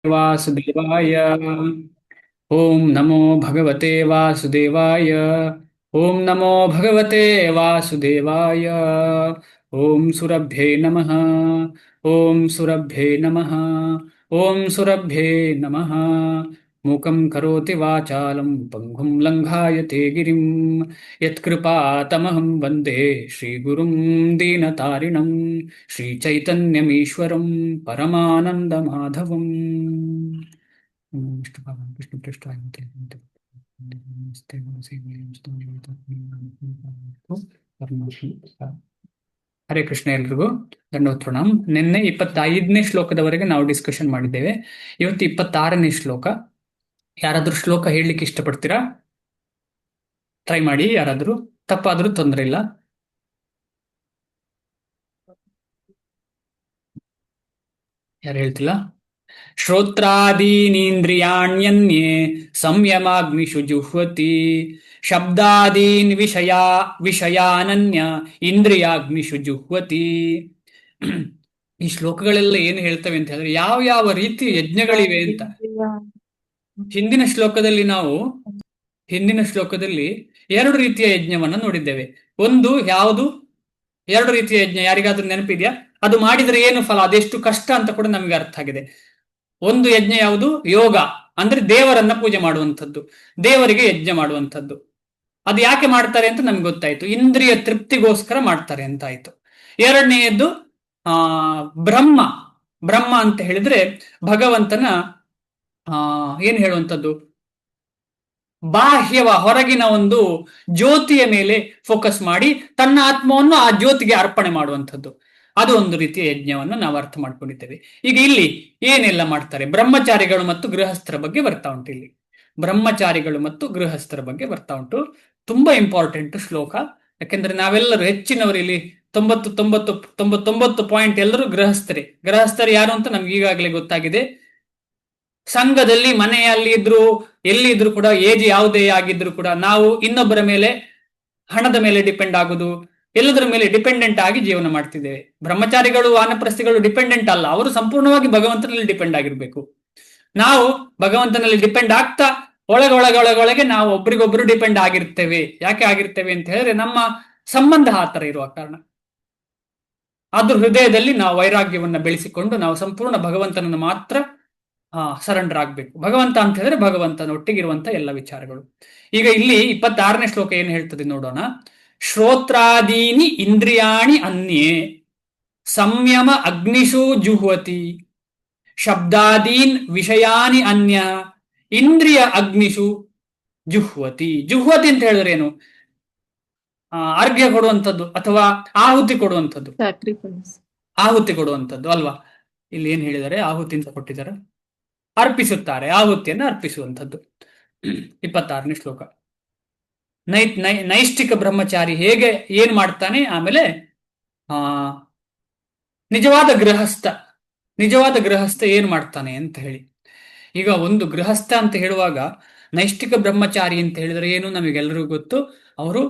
वासुदेवाय। ओम नमो भगवते वासुदेवाय। ओम नमो भगवते वासुदेवाय। ओम सुरभ्ये नमः। ओम सुरभ्ये नमः। ओम सुरभ्ये नमः। मूकं करोति वाचालं पङ्गुं लङ्घायते गिरिं यत्कृपातमहं वन्दे श्रीगुरुं दीनतारिणं श्रीचैतन्यमीश्वरं परमानन्दमाधवम्। विष्णुपृष्ठाय ಹರೇ ಕೃಷ್ಣ. ಎಲ್ರಿಗೂ ದಂಡವತ್ ಪ್ರಣಾಮ್. ನಿನ್ನೆ 25ನೇ ಶ್ಲೋಕದವರೆಗೆ ನಾವು ಡಿಸ್ಕಷನ್ ಮಾಡಿದ್ದೇವೆ. ಇವತ್ತು 26ನೇ ಶ್ಲೋಕ. ಯಾರಾದ್ರೂ ಶ್ಲೋಕ ಹೇಳಲಿಕ್ಕೆ ಇಷ್ಟಪಡ್ತೀರಾ? ಟ್ರೈ ಮಾಡಿ. ಯಾರಾದ್ರೂ ತಪ್ಪಾದ್ರೂ ತೊಂದರೆ ಇಲ್ಲ. ಯಾರು ಹೇಳ್ತಿಲ್ಲ? ಶ್ರೋತ್ರಾದೀನೀಂದ್ರಿಯಾಣ್ಯನ್ಯೇ ಸಂಯಮಾಗ್ನಿಷು ಜುಹ್ವತಿ ಶಬ್ದಾದೀನ್ ವಿಷಯಾನನ್ಯ ಇಂದ್ರಿಯಾಗ್ನಿಷು ಜುಹ್ವತಿ. ಈ ಶ್ಲೋಕಗಳೆಲ್ಲ ಏನು ಹೇಳ್ತವೆ ಅಂತ ಹೇಳಿದ್ರೆ ಯಾವ ಯಾವ ರೀತಿ ಯಜ್ಞಗಳಿವೆ ಅಂತ. ಹಿಂದಿನ ಶ್ಲೋಕದಲ್ಲಿ ಎರಡು ರೀತಿಯ ಯಜ್ಞವನ್ನ ನೋಡಿದ್ದೇವೆ. ಒಂದು ಯಾವುದು? ಎರಡು ರೀತಿಯ ಯಜ್ಞ ಯಾರಿಗಾದ್ರೂ ನೆನಪಿದ್ಯಾ? ಅದು ಮಾಡಿದ್ರೆ ಏನು ಫಲ, ಅದೆಷ್ಟು ಕಷ್ಟ ಅಂತ ಕೂಡ ನಮಗೆ ಅರ್ಥ ಆಗಿದೆ. ಒಂದು ಯಜ್ಞ ಯಾವುದು? ಯೋಗ, ಅಂದ್ರೆ ದೇವರನ್ನ ಪೂಜೆ ಮಾಡುವಂಥದ್ದು, ದೇವರಿಗೆ ಯಜ್ಞ ಮಾಡುವಂಥದ್ದು. ಅದು ಯಾಕೆ ಮಾಡ್ತಾರೆ ಅಂತ ನಮ್ಗೆ ಗೊತ್ತಾಯ್ತು. ಇಂದ್ರಿಯ ತೃಪ್ತಿಗೋಸ್ಕರ ಮಾಡ್ತಾರೆ ಅಂತ ಆಯ್ತು. ಎರಡನೆಯದ್ದು ಬ್ರಹ್ಮ. ಬ್ರಹ್ಮ ಅಂತ ಹೇಳಿದ್ರೆ ಭಗವಂತನ ಏನ್ ಹೇಳುವಂಥದ್ದು, ಬಾಹ್ಯವ ಹೊರಗಿನ ಒಂದು ಜ್ಯೋತಿಯ ಮೇಲೆ ಫೋಕಸ್ ಮಾಡಿ ತನ್ನ ಆತ್ಮವನ್ನು ಆ ಜ್ಯೋತಿಗೆ ಅರ್ಪಣೆ ಮಾಡುವಂಥದ್ದು. ಅದು ಒಂದು ರೀತಿಯ ಯಜ್ಞವನ್ನು ನಾವು ಅರ್ಥ ಮಾಡ್ಕೊಂಡಿದ್ದೇವೆ. ಈಗ ಇಲ್ಲಿ ಏನೆಲ್ಲ ಮಾಡ್ತಾರೆ? ಬ್ರಹ್ಮಚಾರಿಗಳು ಮತ್ತು ಗೃಹಸ್ಥರ ಬಗ್ಗೆ ಬರ್ತಾ ಉಂಟು. ಇಲ್ಲಿ ಬ್ರಹ್ಮಚಾರಿಗಳು ಮತ್ತು ಗೃಹಸ್ಥರ ಬಗ್ಗೆ ಬರ್ತಾ ಉಂಟು. ತುಂಬಾ ಇಂಪಾರ್ಟೆಂಟ್ ಶ್ಲೋಕ. ಯಾಕೆಂದ್ರೆ ನಾವೆಲ್ಲರೂ ಹೆಚ್ಚಿನವರು ಇಲ್ಲಿ 99 ಪಾಯಿಂಟ್ ಎಲ್ಲರೂ ಗೃಹಸ್ಥರೇ. ಗೃಹಸ್ಥರು ಯಾರು ಅಂತ ನಮ್ಗೆ ಈಗಾಗಲೇ ಗೊತ್ತಾಗಿದೆ. ಸಂಘದಲ್ಲಿ ಮನೆಯಲ್ಲಿ ಇದ್ರು ಎಲ್ಲಿ ಇದ್ರು ಕೂಡ ಏಜ್ ಯಾವುದೇ ಆಗಿದ್ರು ಕೂಡ ನಾವು ಇನ್ನೊಬ್ಬರ ಮೇಲೆ, ಹಣದ ಮೇಲೆ ಡಿಪೆಂಡ್ ಆಗುದು, ಎಲ್ಲದರ ಮೇಲೆ ಡಿಪೆಂಡೆಂಟ್ ಆಗಿ ಜೀವನ ಮಾಡ್ತಿದ್ದೇವೆ. ಬ್ರಹ್ಮಚಾರಿಗಳು ವಾನಪ್ರಸ್ಥಿಗಳು ಡಿಪೆಂಡೆಂಟ್ ಅಲ್ಲ, ಅವರು ಸಂಪೂರ್ಣವಾಗಿ ಭಗವಂತನಲ್ಲಿ ಡಿಪೆಂಡ್ ಆಗಿರ್ಬೇಕು. ನಾವು ಭಗವಂತನಲ್ಲಿ ಡಿಪೆಂಡ್ ಆಗ್ತಾ ಒಳಗೊಳಗೆ ನಾವು ಒಬ್ರಿಗೊಬ್ರು ಡಿಪೆಂಡ್ ಆಗಿರ್ತೇವೆ. ಯಾಕೆ ಆಗಿರ್ತೇವೆ ಅಂತ ಹೇಳಿದ್ರೆ ನಮ್ಮ ಸಂಬಂಧ ಆ ತರ ಇರುವ ಕಾರಣ. ಅದ್ರ ಹೃದಯದಲ್ಲಿ ನಾವು ವೈರಾಗ್ಯವನ್ನ ಬೆಳೆಸಿಕೊಂಡು ನಾವು ಸಂಪೂರ್ಣ ಭಗವಂತನನ್ನು ಮಾತ್ರ ಸರೆಂಡರ್ ಆಗ್ಬೇಕು. ಭಗವಂತ ಅಂತ ಹೇಳಿದ್ರೆ ಭಗವಂತನೊಟ್ಟಿಗಿರುವಂತ ಎಲ್ಲ ವಿಚಾರಗಳು. ಈಗ ಇಲ್ಲಿ 26ನೇ ಶ್ಲೋಕ ಏನು ಹೇಳ್ತದೆ ನೋಡೋಣ. ಶ್ರೋತ್ರಾದೀನಿ ಇಂದ್ರಿಯಾಣಿ ಅನ್ಯೇ ಸಂಯಮ ಅಗ್ನಿಷು ಜುಹ್ವತಿ ಶಬ್ದಾದೀನ್ ವಿಷಯಾನಿ ಅನ್ಯ ಇಂದ್ರಿಯ ಅಗ್ನಿಷು ಜುಹ್ವತಿ. ಜುಹ್ವತಿ ಅಂತ ಹೇಳಿದ್ರೆ ಏನು? ಅರ್ಘ್ಯ ಕೊಡುವಂಥದ್ದು ಅಥವಾ ಆಹುತಿ ಕೊಡುವಂಥದ್ದು. ಆಹುತಿ ಕೊಡುವಂಥದ್ದು ಅಲ್ವಾ? ಇಲ್ಲಿ ಏನ್ ಹೇಳಿದ್ದಾರೆ? ಆಹುತಿ ಅಂತ ಕೊಟ್ಟಿದ್ದಾರೆ. ಅರ್ಪಿಸುತ್ತಾರೆ, ಆಹುತಿಯನ್ನು ಅರ್ಪಿಸುವಂಥದ್ದು. 26ನೇ ಶ್ಲೋಕ. ನೈಷ್ಠಿಕ ಬ್ರಹ್ಮಚಾರಿ ಹೇಗೆ ಏನ್ ಮಾಡ್ತಾನೆ, ಆಮೇಲೆ ನಿಜವಾದ ಗೃಹಸ್ಥ ಏನ್ ಮಾಡ್ತಾನೆ ಅಂತ ಹೇಳಿ. ಈಗ ಒಂದು ಗೃಹಸ್ಥ ಅಂತ ಹೇಳುವಾಗ ನೈಷ್ಠಿಕ ಬ್ರಹ್ಮಚಾರಿ ಅಂತ ಹೇಳಿದ್ರೆ ಏನು ನಮಗೆಲ್ಲರಿಗೂ ಗೊತ್ತು. ಅವರು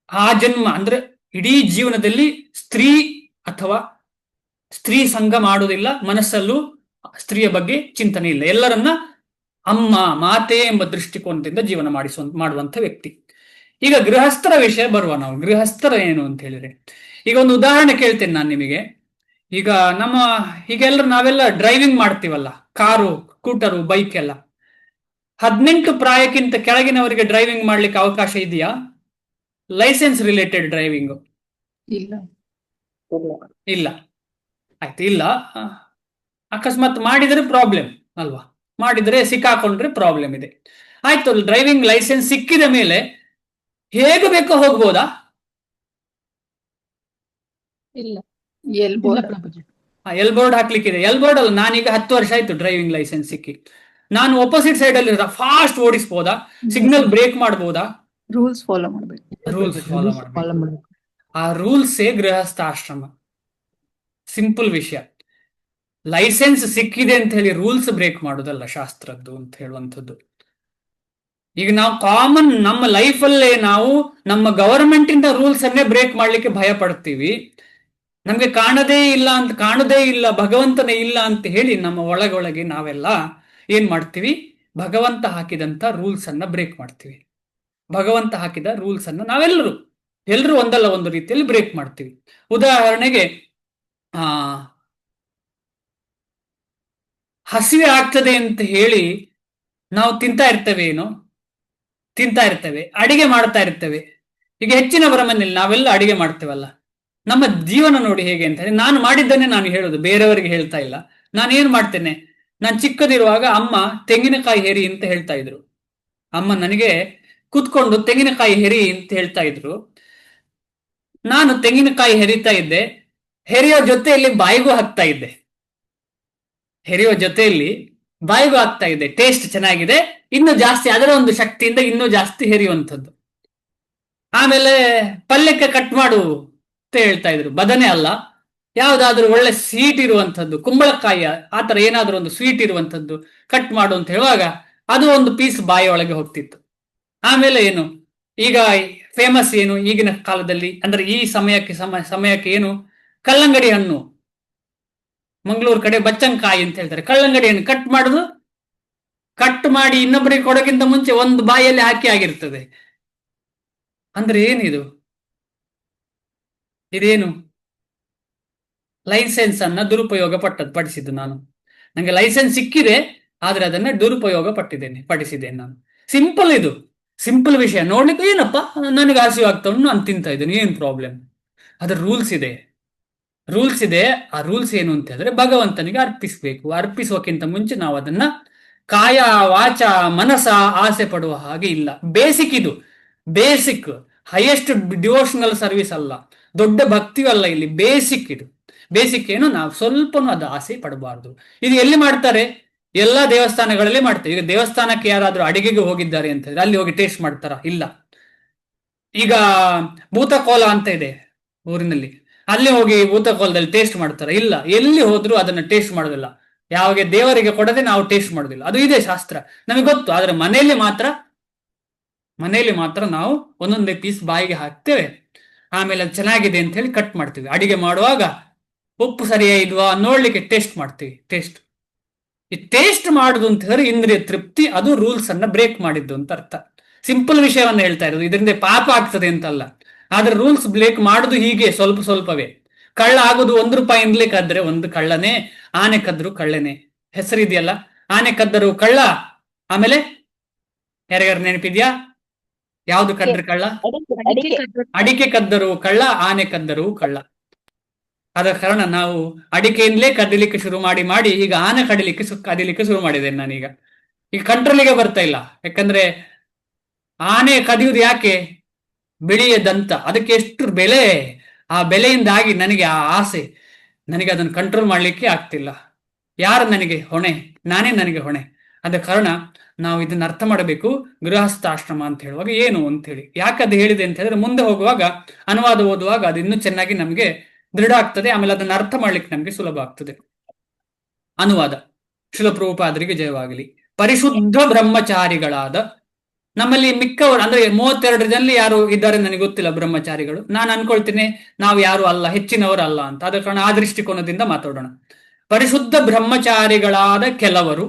ಆ ಜನ್ಮ ಅಂದ್ರೆ ಇಡೀ ಜೀವನದಲ್ಲಿ ಸ್ತ್ರೀ ಸಂಘ ಮಾಡುವುದಿಲ್ಲ, ಮನಸ್ಸಲ್ಲೂ ಸ್ತ್ರೀಯ ಬಗ್ಗೆ ಚಿಂತನೆ ಇಲ್ಲ, ಎಲ್ಲರನ್ನ ಅಮ್ಮ ಮಾತೆ ಎಂಬ ದೃಷ್ಟಿಕೋನದಿಂದ ಜೀವನ ಮಾಡುವಂತ ವ್ಯಕ್ತಿ. ಈಗ ಗೃಹಸ್ಥರ ವಿಷಯ ಬರುವ. ನಾವು ಗೃಹಸ್ಥರ ಏನು ಅಂತ ಹೇಳಿದ್ರೆ, ಈಗ ಒಂದು ಉದಾಹರಣೆ ಕೇಳ್ತೇನೆ ನಾನು ನಿಮಗೆ. ಈಗ ನಾವೆಲ್ಲ ಡ್ರೈವಿಂಗ್ ಮಾಡ್ತೀವಲ್ಲ, ಕಾರು, ಸ್ಕೂಟರು, ಬೈಕ್ ಎಲ್ಲ. 18 ಪ್ರಾಯಕ್ಕಿಂತ ಕೆಳಗಿನವರಿಗೆ ಡ್ರೈವಿಂಗ್ ಮಾಡ್ಲಿಕ್ಕೆ ಅವಕಾಶ ಇದೆಯಾ? ಲೈಸೆನ್ಸ್ ರಿಲೇಟೆಡ್ ಡ್ರೈವಿಂಗ್ ಇಲ್ಲ. ಆಯ್ತು, ಇಲ್ಲ. ಅಕಸ್ಮಾತ್ ಮಾಡಿದರೆ ಪ್ರಾಬ್ಲಮ್ ಅಲ್ವಾ? ಮಾಡಿದ್ರೆ ಸಿಕ್ಕಾಕೊಂಡ್ರೆ ಪ್ರಾಬ್ಲಮ್ ಇದೆ. ಆಯ್ತು, ಡ್ರೈವಿಂಗ್ ಲೈಸೆನ್ಸ್ ಸಿಕ್ಕಿದ ಮೇಲೆ ಹೇಗೆ ಬೇಕೋ ಹೋಗ್ಬೋದಾ? ಇಲ್ಲ. ಎಲ್ಬೋರ್ಡ್ ಹಾಕ್ಲಿಕ್ಕಿದೆ. ಎಲ್ಬೋರ್ಡ್ ಅಲ್ಲ, ನಾನೀಗ 10 ವರ್ಷ ಆಯ್ತು ಡ್ರೈವಿಂಗ್ ಲೈಸೆನ್ಸ್ ಸಿಕ್ಕಿ. ನಾನು ಅಪೋಸಿಟ್ ಸೈಡ್ ಅಲ್ಲಿ ಫಾಸ್ಟ್ ಓಡಿಸ್ಬೋದಾ? ಸಿಗ್ನಲ್ ಬ್ರೇಕ್ ಮಾಡ್ಬೋದಾ? ರೂಲ್ಸ್ ಫಾಲೋ ಮಾಡ್ಬೇಕು. ಆ ರೂಲ್ಸೇ ಗೃಹಸ್ಥಾಶ್ರಮ. ಸಿಂಪಲ್ ವಿಷಯ. ಲೈಸೆನ್ಸ್ ಸಿಕ್ಕಿದೆ ಅಂತ ಹೇಳಿ ರೂಲ್ಸ್ ಬ್ರೇಕ್ ಮಾಡೋದಲ್ಲ ಶಾಸ್ತ್ರದ್ದು ಅಂತ ಹೇಳುವಂಥದ್ದು. ಈಗ ನಾವು ಕಾಮನ್ ನಮ್ಮ ಲೈಫಲ್ಲೇ ನಾವು ನಮ್ಮ ಗವರ್ಮೆಂಟ್ ಇಂದ ರೂಲ್ಸ್ ಅನ್ನೇ ಬ್ರೇಕ್ ಮಾಡ್ಲಿಕ್ಕೆ ಭಯ ಪಡ್ತೀವಿ. ನಮ್ಗೆ ಕಾಣದೇ ಇಲ್ಲ ಭಗವಂತನೇ ಇಲ್ಲ ಅಂತ ಹೇಳಿ ನಮ್ಮ ಒಳಗೊಳಗೆ ನಾವೆಲ್ಲ ಏನ್ ಮಾಡ್ತೀವಿ? ಭಗವಂತ ಹಾಕಿದಂತ ರೂಲ್ಸ್ ಅನ್ನ ಬ್ರೇಕ್ ಮಾಡ್ತೀವಿ. ಭಗವಂತ ಹಾಕಿದ ರೂಲ್ಸ್ ಅನ್ನ ನಾವೆಲ್ಲರೂ ಎಲ್ಲರೂ ಒಂದಲ್ಲ ಒಂದು ರೀತಿಯಲ್ಲಿ ಬ್ರೇಕ್ ಮಾಡ್ತೀವಿ. ಉದಾಹರಣೆಗೆ ಆ ಹಸಿವೆ ಆಗ್ತದೆ ಅಂತ ಹೇಳಿ ನಾವು ತಿಂತಾ ಇರ್ತೇವೆ, ಅಡಿಗೆ ಮಾಡ್ತಾ ಇರ್ತೇವೆ. ಈಗ ಹೆಚ್ಚಿನವರ ಮನೇಲಿ ನಾವೆಲ್ಲ ಅಡಿಗೆ ಮಾಡ್ತೇವಲ್ಲ, ನಮ್ಮ ಜೀವನ ನೋಡಿ ಹೇಗೆ ಅಂತ ಹೇಳಿ ನಾನು ಮಾಡಿದ್ದನ್ನೇ ನಾನು ಹೇಳುದು, ಬೇರೆಯವರಿಗೆ ಹೇಳ್ತಾ ಇಲ್ಲ. ನಾನು ಏನ್ ಮಾಡ್ತೇನೆ, ನಾನು ಚಿಕ್ಕದಿರುವಾಗ ಅಮ್ಮ ತೆಂಗಿನಕಾಯಿ ಹೆರಿ ಅಂತ ಹೇಳ್ತಾ ಇದ್ರು. ಅಮ್ಮ ನನಗೆ ಕೂತ್ಕೊಂಡು ತೆಂಗಿನಕಾಯಿ ಹೆರಿ ಅಂತ ಹೇಳ್ತಾ ಇದ್ರು. ನಾನು ತೆಂಗಿನಕಾಯಿ ಹೆರಿತಾ ಇದ್ದೆ, ಹೆರಿಯೋ ಜೊತೆಯಲ್ಲಿ ಬಾಯಿಗೂ ಹಾಕ್ತಾ ಇದ್ದೆ. ಹೆರಿಯೋ ಜೊತೆಯಲ್ಲಿ ಬಾಯಿಗೂ ಆಗ್ತಾ ಇದೆ, ಟೇಸ್ಟ್ ಚೆನ್ನಾಗಿದೆ, ಇನ್ನೂ ಜಾಸ್ತಿ ಅದರ ಒಂದು ಶಕ್ತಿಯಿಂದ ಇನ್ನೂ ಜಾಸ್ತಿ ಹೆರಿಯುವಂಥದ್ದು. ಆಮೇಲೆ ಪಲ್ಯಕ್ಕೆ ಕಟ್ ಮಾಡು ಅಂತ ಹೇಳ್ತಾ ಇದ್ರು, ಬದನೆ ಅಲ್ಲ, ಯಾವ್ದಾದ್ರು ಒಳ್ಳೆ ಸ್ವೀಟ್ ಇರುವಂಥದ್ದು, ಕುಂಬಳಕಾಯಿ ಆತರ ಏನಾದ್ರೂ ಒಂದು ಸ್ವೀಟ್ ಇರುವಂಥದ್ದು ಕಟ್ ಮಾಡು ಅಂತ ಹೇಳುವಾಗ ಅದು ಒಂದು ಪೀಸ್ ಬಾಯಿ ಒಳಗೆ ಹೋಗ್ತಿತ್ತು. ಆಮೇಲೆ ಏನು, ಈಗ ಫೇಮಸ್ ಏನು ಈಗಿನ ಕಾಲದಲ್ಲಿ ಅಂದ್ರೆ ಈ ಸಮಯಕ್ಕೆ ಏನು, ಕಲ್ಲಂಗಡಿ ಹಣ್ಣು, ಮಂಗಳೂರು ಕಡೆ ಬಚ್ಚಂಕಾಯಿ ಅಂತ ಹೇಳ್ತಾರೆ. ಕಲ್ಲಂಗಡಿ ಹಣ್ಣು ಕಟ್ ಮಾಡಿ ಇನ್ನೊಬ್ಬರಿಗೆ ಕೊಡೋಕ್ಕಿಂತ ಮುಂಚೆ ಒಂದು ಬಾಯಲ್ಲಿ ಹಾಕಿ ಆಗಿರ್ತದೆ. ಅಂದ್ರೆ ಏನಿದು, ಇದೇನು ಲೈಸೆನ್ಸ್ ಅನ್ನ ದುರುಪಯೋಗ ಪಡಿಸಿದ್ದು ನಾನು. ನಂಗೆ ಲೈಸೆನ್ಸ್ ಸಿಕ್ಕಿದೆ, ಆದ್ರೆ ಅದನ್ನ ದುರುಪಯೋಗ ಪಡಿಸಿದ್ದೇನೆ ನಾನು. ಇದು ಸಿಂಪಲ್ ವಿಷಯ. ನೋಡ್ಲಿಕ್ಕೆ ಏನಪ್ಪ, ನನಗೆ ಹಸಿವು ಆಗ್ತಾ ಉಂಟು, ನಾನು ತಿಂತಾ ಇದ್ದೇನೆ, ಏನ್ ಪ್ರಾಬ್ಲಮ್? ಅದ್ರ ರೂಲ್ಸ್ ಇದೆ. ಆ ರೂಲ್ಸ್ ಏನು ಅಂತ ಹೇಳಿದ್ರೆ ಭಗವಂತನಿಗೆ ಅರ್ಪಿಸಬೇಕು. ಅರ್ಪಿಸುವಕ್ಕಿಂತ ಮುಂಚೆ ನಾವು ಅದನ್ನ ಕಾಯ ವಾಚ ಮನಸ ಆಸೆ ಪಡುವ ಹಾಗೆ ಇಲ್ಲ. ಇದು ಬೇಸಿಕ್, ಹೈಯೆಸ್ಟ್ ಡಿವೋಷನಲ್ ಸರ್ವಿಸ್ ಅಲ್ಲ, ದೊಡ್ಡ ಭಕ್ತಿಯೂ ಅಲ್ಲ, ಇಲ್ಲಿ ಬೇಸಿಕ್ ಏನು, ನಾವು ಸ್ವಲ್ಪನೂ ಅದು ಆಸೆ ಪಡಬಾರ್ದು. ಇದು ಎಲ್ಲಿ ಮಾಡ್ತಾರೆ? ಎಲ್ಲಾ ದೇವಸ್ಥಾನಗಳಲ್ಲಿ ಮಾಡ್ತಾರೆ. ಈಗ ದೇವಸ್ಥಾನಕ್ಕೆ ಯಾರಾದ್ರೂ ಅಡಿಗೆಗೆ ಹೋಗಿದ್ದಾರೆ ಅಂತ ಹೇಳಿದ್ರೆ ಅಲ್ಲಿ ಹೋಗಿ ಟೇಸ್ಟ್ ಮಾಡ್ತಾರ? ಇಲ್ಲ. ಈಗ ಭೂತಕೋಲ ಅಂತ ಇದೆ ಊರಿನಲ್ಲಿ, ಅಲ್ಲಿ ಹೋಗಿ ಭೂತಕೋಲದಲ್ಲಿ ಟೇಸ್ಟ್ ಮಾಡ್ತಾರ? ಇಲ್ಲ. ಎಲ್ಲಿ ಹೋದ್ರು ಅದನ್ನ ಟೇಸ್ಟ್ ಮಾಡೋದಿಲ್ಲ. ಯಾವಾಗ ದೇವರಿಗೆ ಕೊಡದೆ ನಾವು ಟೇಸ್ಟ್ ಮಾಡೋದಿಲ್ಲ. ಅದು ಇದೆ ಶಾಸ್ತ್ರ, ನಮಗೆ ಗೊತ್ತು. ಆದ್ರೆ ಮನೆಯಲ್ಲಿ ಮಾತ್ರ ನಾವು ಒಂದೊಂದೇ ಪೀಸ್ ಬಾಯಿಗೆ ಹಾಕ್ತೇವೆ. ಆಮೇಲೆ ಅದು ಚೆನ್ನಾಗಿದೆ ಅಂತ ಹೇಳಿ ಕಟ್ ಮಾಡ್ತೀವಿ. ಅಡಿಗೆ ಮಾಡುವಾಗ ಉಪ್ಪು ಸರಿಯಾಗಿದ್ವಾ ನೋಡ್ಲಿಕ್ಕೆ ಟೇಸ್ಟ್ ಮಾಡ್ತೀವಿ. ಈ ಟೇಸ್ಟ್ ಮಾಡುದು ಅಂತ ಹೇಳಿದ್ರೆ ಇಂದ್ರಿಯ ತೃಪ್ತಿ, ಅದು ರೂಲ್ಸ್ ಅನ್ನ ಬ್ರೇಕ್ ಮಾಡಿದ್ದು ಅಂತ ಅರ್ಥ. ಸಿಂಪಲ್ ವಿಷಯವನ್ನ ಹೇಳ್ತಾ ಇರೋದು, ಇದರಿಂದ ಪಾಪ ಆಗ್ತದೆ ಅಂತಲ್ಲ. ಆದ್ರೆ ರೂಲ್ಸ್ ಬ್ರೇಕ್ ಮಾಡುದು ಹೀಗೆ ಸ್ವಲ್ಪವೇ. ಕಳ್ಳ ಆಗುದು ₹1 ಕದ್ರೆ ಒಂದು ಕಳ್ಳನೇ, ಆನೆ ಕದ್ರು ಕಳ್ಳನೇ. ಹೆಸರಿದೆಯಲ್ಲ, ಆನೆ ಕದ್ದರು ಕಳ್ಳ, ಆಮೇಲೆ ಯಾರ್ಯಾರು ನೆನಪಿದ್ಯಾ? ಯಾವ್ದು ಕದ್ರೆ ಕಳ್ಳ? ಅಡಿಕೆ ಕದ್ದರು ಕಳ್ಳ, ಆನೆ ಕದ್ದರು ಕಳ್ಳ. ಆದ ಕಾರಣ ನಾವು ಅಡಿಕೆಯಿಂದಲೇ ಕದಿಲಿಕ್ಕೆ ಶುರು ಮಾಡಿ ಈಗ ಆನೆ ಕದಿಲಿಕ್ಕೆ ಶುರು ಮಾಡಿದ್ದೇನೆ ನಾನೀಗ. ಈಗ ಕಂಟ್ರೋಲಿಗೆ ಬರ್ತಾ ಇಲ್ಲ. ಯಾಕಂದ್ರೆ ಆನೆ ಕದಿಯುವುದು ಯಾಕೆ? ಬಿಳಿಯ ದಂತ, ಅದಕ್ಕೆ ಎಷ್ಟು ಬೆಲೆ. ಆ ಬೆಲೆಯಿಂದಾಗಿ ನನಗೆ ಆ ಆಸೆ, ನನಗೆ ಅದನ್ನು ಕಂಟ್ರೋಲ್ ಮಾಡ್ಲಿಕ್ಕೆ ಆಗ್ತಿಲ್ಲ. ಯಾರು ನನಗೆ ಹೊಣೆ? ನಾನೇ ನನಗೆ ಹೊಣೆ. ಆದ ಕಾರಣ ನಾವು ಇದನ್ನ ಅರ್ಥ ಮಾಡಬೇಕು. ಗೃಹಸ್ಥಾಶ್ರಮ ಅಂತ ಹೇಳುವಾಗ ಏನು ಅಂತ ಹೇಳಿ, ಯಾಕೆ ಅದು ಹೇಳಿದೆ ಅಂತ ಹೇಳಿದ್ರೆ ಮುಂದೆ ಹೋಗುವಾಗ ಅನುವಾದ ಓದುವಾಗ ಅದು ಇನ್ನೂ ಚೆನ್ನಾಗಿ ನಮಗೆ ದೃಢ ಆಗ್ತದೆ. ಆಮೇಲೆ ಅದನ್ನು ಅರ್ಥ ಮಾಡ್ಲಿಕ್ಕೆ ನಮಗೆ ಸುಲಭ ಆಗ್ತದೆ. ಅನುವಾದ. ಶ್ರೀಲ ಪ್ರಭುಪಾದರಿಗೆ ಜಯವಾಗಲಿ. ಪರಿಶುದ್ಧ ಬ್ರಹ್ಮಚಾರಿಗಳಾದ ನಮ್ಮಲ್ಲಿ ಮಿಕ್ಕವರು ಅಂದ್ರೆ 32 ಜನರಲ್ಲಿ ಯಾರು ಇದ್ದಾರೆ ನನಗೆ ಗೊತ್ತಿಲ್ಲ ಬ್ರಹ್ಮಚಾರಿಗಳು. ನಾನು ಅನ್ಕೊಳ್ತೀನಿ ನಾವು ಯಾರು ಅಲ್ಲ, ಹೆಚ್ಚಿನವರು ಅಲ್ಲ ಅಂತ. ಆದ ಕಾರಣ ಆ ದೃಷ್ಟಿಕೋನದಿಂದ ಮಾತಾಡೋಣ. ಪರಿಶುದ್ಧ ಬ್ರಹ್ಮಚಾರಿಗಳಾದ ಕೆಲವರು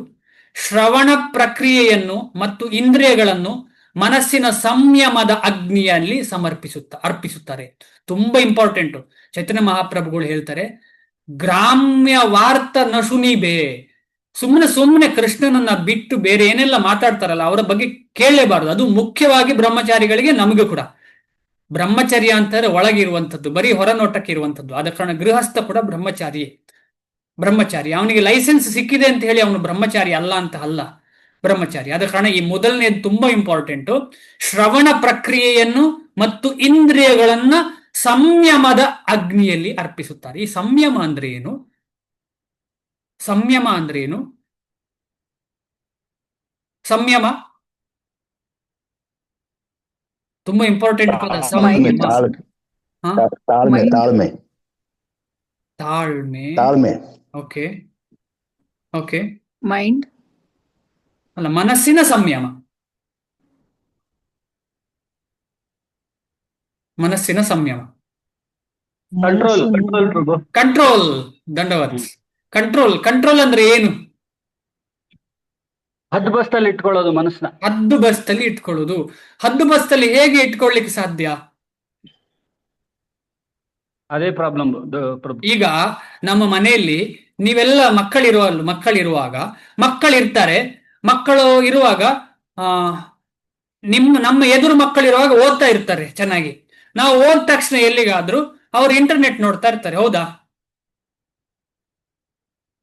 ಶ್ರವಣ ಪ್ರಕ್ರಿಯೆಯನ್ನು ಮತ್ತು ಇಂದ್ರಿಯಗಳನ್ನು ಮನಸ್ಸಿನ ಸಂಯಮದ ಅಗ್ನಿಯಲ್ಲಿ ಅರ್ಪಿಸುತ್ತಾರೆ. ತುಂಬಾ ಇಂಪಾರ್ಟೆಂಟ್. ಚೈತನ್ಯ ಮಹಾಪ್ರಭುಗಳು ಹೇಳ್ತಾರೆ, ಗ್ರಾಮ್ಯ ವಾರ್ತ ನಶುನಿಬೆ. ಸುಮ್ಮನೆ ಕೃಷ್ಣನನ್ನ ಬಿಟ್ಟು ಬೇರೆ ಏನೆಲ್ಲ ಮಾತಾಡ್ತಾರಲ್ಲ ಅವರ ಬಗ್ಗೆ ಕೇಳಲೇಬಾರದು. ಅದು ಮುಖ್ಯವಾಗಿ ಬ್ರಹ್ಮಚಾರಿಗಳಿಗೆ, ನಮಗೂ ಕೂಡ. ಬ್ರಹ್ಮಚರ್ಯ ಅಂತಾರೆ ಒಳಗಿರುವಂಥದ್ದು, ಬರೀ ಹೊರನೋಟಕ್ಕೆ ಇರುವಂಥದ್ದು. ಆದ ಕಾರಣ ಗೃಹಸ್ಥ ಕೂಡ ಬ್ರಹ್ಮಚಾರಿ. ಅವನಿಗೆ ಲೈಸೆನ್ಸ್ ಸಿಕ್ಕಿದೆ ಅಂತ ಹೇಳಿ ಅವನು ಬ್ರಹ್ಮಚಾರಿ ಅಲ್ಲ ಅಂತ ಅಲ್ಲ, ಬ್ರಹ್ಮಚಾರಿ. ಆದ ಕಾರಣ ಈ ಮೊದಲನೇದು ತುಂಬಾ ಇಂಪಾರ್ಟೆಂಟು. ಶ್ರವಣ ಪ್ರಕ್ರಿಯೆಯನ್ನು ಮತ್ತು ಇಂದ್ರಿಯಗಳನ್ನ ಸಂಯಮದ ಅಗ್ನಿಯಲ್ಲಿ ಅರ್ಪಿಸುತ್ತಾರೆ. ಈ ಸಂಯಮ ಅಂದ್ರೆ ಏನು? ಸಂಯಮ ತುಂಬಾ ಇಂಪಾರ್ಟೆಂಟ್ ಪದ. ತಾಳ್ಮೆ. ಓಕೆ. ಮೈಂಡ್ ಅಲ್ಲ, ಮನಸ್ಸಿನ ಸಂಯಮ. ಕಂಟ್ರೋಲ್ ಮನಸ್ಸು ಕಂಟ್ರೋಲ್ ಪ್ರಭು. ಕಂಟ್ರೋಲ್. ದಂಡವತ್. ಕಂಟ್ರೋಲ್. ಕಂಟ್ರೋಲ್ ಅಂದ್ರೆ ಏನು? ಹದ್ಬಸ್ತಲ್ಲಿ ಇಟ್ಕೊಳ್ಳೋದು ಮನಸ್ಸನ್ನ. ಹದ್ದು ಬಸ್ತಲ್ಲಿ ಇಟ್ಕೊಳ್ಳೋದು. ಹದ್ದು ಬಸ್ತಲ್ಲಿ ಹೇಗೆ ಇಟ್ಕೊಳ್ಳಿಕ್ಕೆ ಸಾಧ್ಯ? ಅದೇ ಪ್ರಾಬ್ಲಮ್ ಪ್ರಭು. ಈಗ ನಮ್ಮ ಮನೆಯಲ್ಲಿ ನೀವೆಲ್ಲ ಮಕ್ಕಳಿರುವಾಗ ಮಕ್ಕಳಿರ್ತಾರೆ. ಮಕ್ಕಳು ಇರುವಾಗ ಆ ನಮ್ಮ ಎದುರು ಮಕ್ಕಳಿರುವಾಗ ಓದ್ತಾ ಇರ್ತಾರೆ ಚೆನ್ನಾಗಿ. ನಾವು ಓದ್ ತಕ್ಷಣ ಎಲ್ಲಿಗಾದ್ರೂ ಅವ್ರು ಇಂಟರ್ನೆಟ್ ನೋಡ್ತಾ ಇರ್ತಾರೆ. ಹೌದಾ?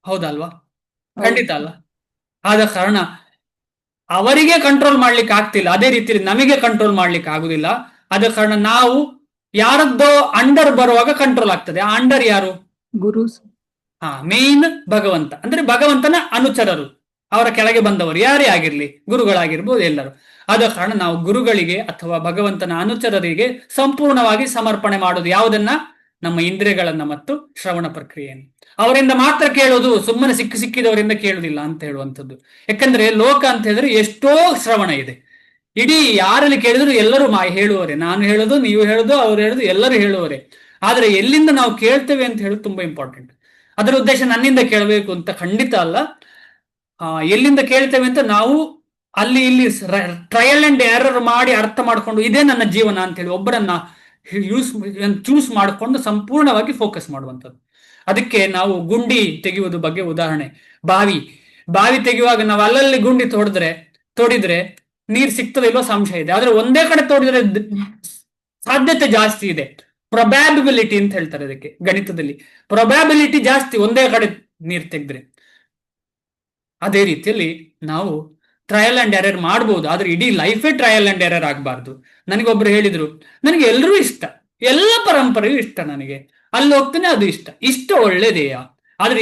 ಹೌದಲ್ವಾ? ಖಂಡಿತ ಅಲ್ಲ. ಆದ ಕಾರಣ ಅವರಿಗೆ ಕಂಟ್ರೋಲ್ ಮಾಡ್ಲಿಕ್ಕೆ ಆಗ್ತಿಲ್ಲ, ಅದೇ ರೀತಿಯಲ್ಲಿ ನಮಗೆ ಕಂಟ್ರೋಲ್ ಮಾಡ್ಲಿಕ್ಕೆ ಆಗುದಿಲ್ಲ. ಆದ ಕಾರಣ ನಾವು ಯಾರದ್ದೋ ಅಂಡರ್ ಬರುವಾಗ ಕಂಟ್ರೋಲ್ ಆಗ್ತದೆ. ಆ ಅಂಡರ್ ಯಾರು? ಗುರು. ಮೇನ್ ಭಗವಂತ. ಅಂದ್ರೆ ಭಗವಂತನ ಅನುಚರರು, ಅವರ ಕೆಳಗೆ ಬಂದವರು ಯಾರೇ ಆಗಿರ್ಲಿ, ಗುರುಗಳಾಗಿರ್ಬೋದು ಎಲ್ಲರೂ. ಆದ ಕಾರಣ ನಾವು ಗುರುಗಳಿಗೆ ಅಥವಾ ಭಗವಂತನ ಅನುಚರರಿಗೆ ಸಂಪೂರ್ಣವಾಗಿ ಸಮರ್ಪಣೆ ಮಾಡೋದು ಯಾವುದನ್ನ? ನಮ್ಮ ಇಂದ್ರಿಯಗಳನ್ನ ಮತ್ತು ಶ್ರವಣ ಪ್ರಕ್ರಿಯೆಯನ್ನು. ಅವರಿಂದ ಮಾತ್ರ ಕೇಳೋದು, ಸುಮ್ಮನೆ ಸಿಕ್ಕಿದವರಿಂದ ಕೇಳುವುದಿಲ್ಲ ಅಂತ ಹೇಳುವಂಥದ್ದು. ಯಾಕಂದ್ರೆ ಲೋಕ ಅಂತ ಹೇಳಿದ್ರೆ ಎಷ್ಟೋ ಶ್ರವಣ ಇದೆ. ಇಡೀ ಯಾರಲ್ಲಿ ಕೇಳಿದ್ರು ಎಲ್ಲರೂ ಹೇಳುವರೆ. ನಾನು ಹೇಳೋದು, ನೀವು ಹೇಳೋದು, ಅವ್ರು ಹೇಳೋದು, ಎಲ್ಲರೂ ಹೇಳುವರೆ. ಆದ್ರೆ ಎಲ್ಲಿಂದ ನಾವು ಕೇಳ್ತೇವೆ ಅಂತ ಹೇಳೋದು ತುಂಬಾ ಇಂಪಾರ್ಟೆಂಟ್. ಅದರ ಉದ್ದೇಶ ನನ್ನಿಂದ ಕೇಳಬೇಕು ಅಂತ ಖಂಡಿತ ಅಲ್ಲ. ಎಲ್ಲಿಂದ ಕೇಳ್ತೇವೆ ಅಂತ ನಾವು ಅಲ್ಲಿ ಇಲ್ಲಿ ಟ್ರಯಲ್ ಅಂಡ್ ಎರರ್ ಮಾಡಿ ಅರ್ಥ ಮಾಡ್ಕೊಂಡು ಇದೇ ನನ್ನ ಜೀವನ ಅಂತ ಹೇಳಿ ಒಬ್ಬರನ್ನ ಚೂಸ್ ಮಾಡಿಕೊಂಡು ಸಂಪೂರ್ಣವಾಗಿ ಫೋಕಸ್ ಮಾಡುವಂಥದ್ದು. ಅದಕ್ಕೆ ನಾವು ಗುಂಡಿ ತೆಗೆಯುವುದು ಬಗ್ಗೆ ಉದಾಹರಣೆ, ಬಾವಿ ತೆಗೆಯುವಾಗ ನಾವು ಅಲ್ಲಲ್ಲಿ ಗುಂಡಿ ತೋಡಿದ್ರೆ ನೀರು ಸಿಗ್ತದಿಲ್ವೋ ಸಂಶಯ ಇದೆ. ಆದ್ರೆ ಒಂದೇ ಕಡೆ ತೋಡಿದ್ರೆ ಸಾಧ್ಯತೆ ಜಾಸ್ತಿ ಇದೆ. ಪ್ರೊಬ್ಯಾಬಿಲಿಟಿ ಅಂತ ಹೇಳ್ತಾರೆ ಅದಕ್ಕೆ ಗಣಿತದಲ್ಲಿ. ಪ್ರೊಬ್ಯಾಬಿಲಿಟಿ ಜಾಸ್ತಿ ಒಂದೇ ಕಡೆ ನೀರು ತೆಗೆದ್ರೆ. ಅದೇ ರೀತಿಯಲ್ಲಿ ನಾವು ಟ್ರಯಲ್ ಅಂಡ್ ಎರರ್ ಮಾಡ್ಬೋದು, ಆದ್ರೆ ಇಡೀ ಲೈಫೇ ಟ್ರಯಲ್ ಅಂಡ್ ಎರರ್ ಆಗಬಾರ್ದು. ನನಗೊಬ್ರು ಹೇಳಿದ್ರು, ನನಗೆ ಎಲ್ಲರೂ ಇಷ್ಟ, ಎಲ್ಲ ಪರಂಪರೆಯೂ ಇಷ್ಟ, ನನಗೆ ಅಲ್ಲಿ ಹೋಗ್ತೇನೆ ಅದು ಇಷ್ಟ ಒಳ್ಳೇದೇಯ, ಆದ್ರೆ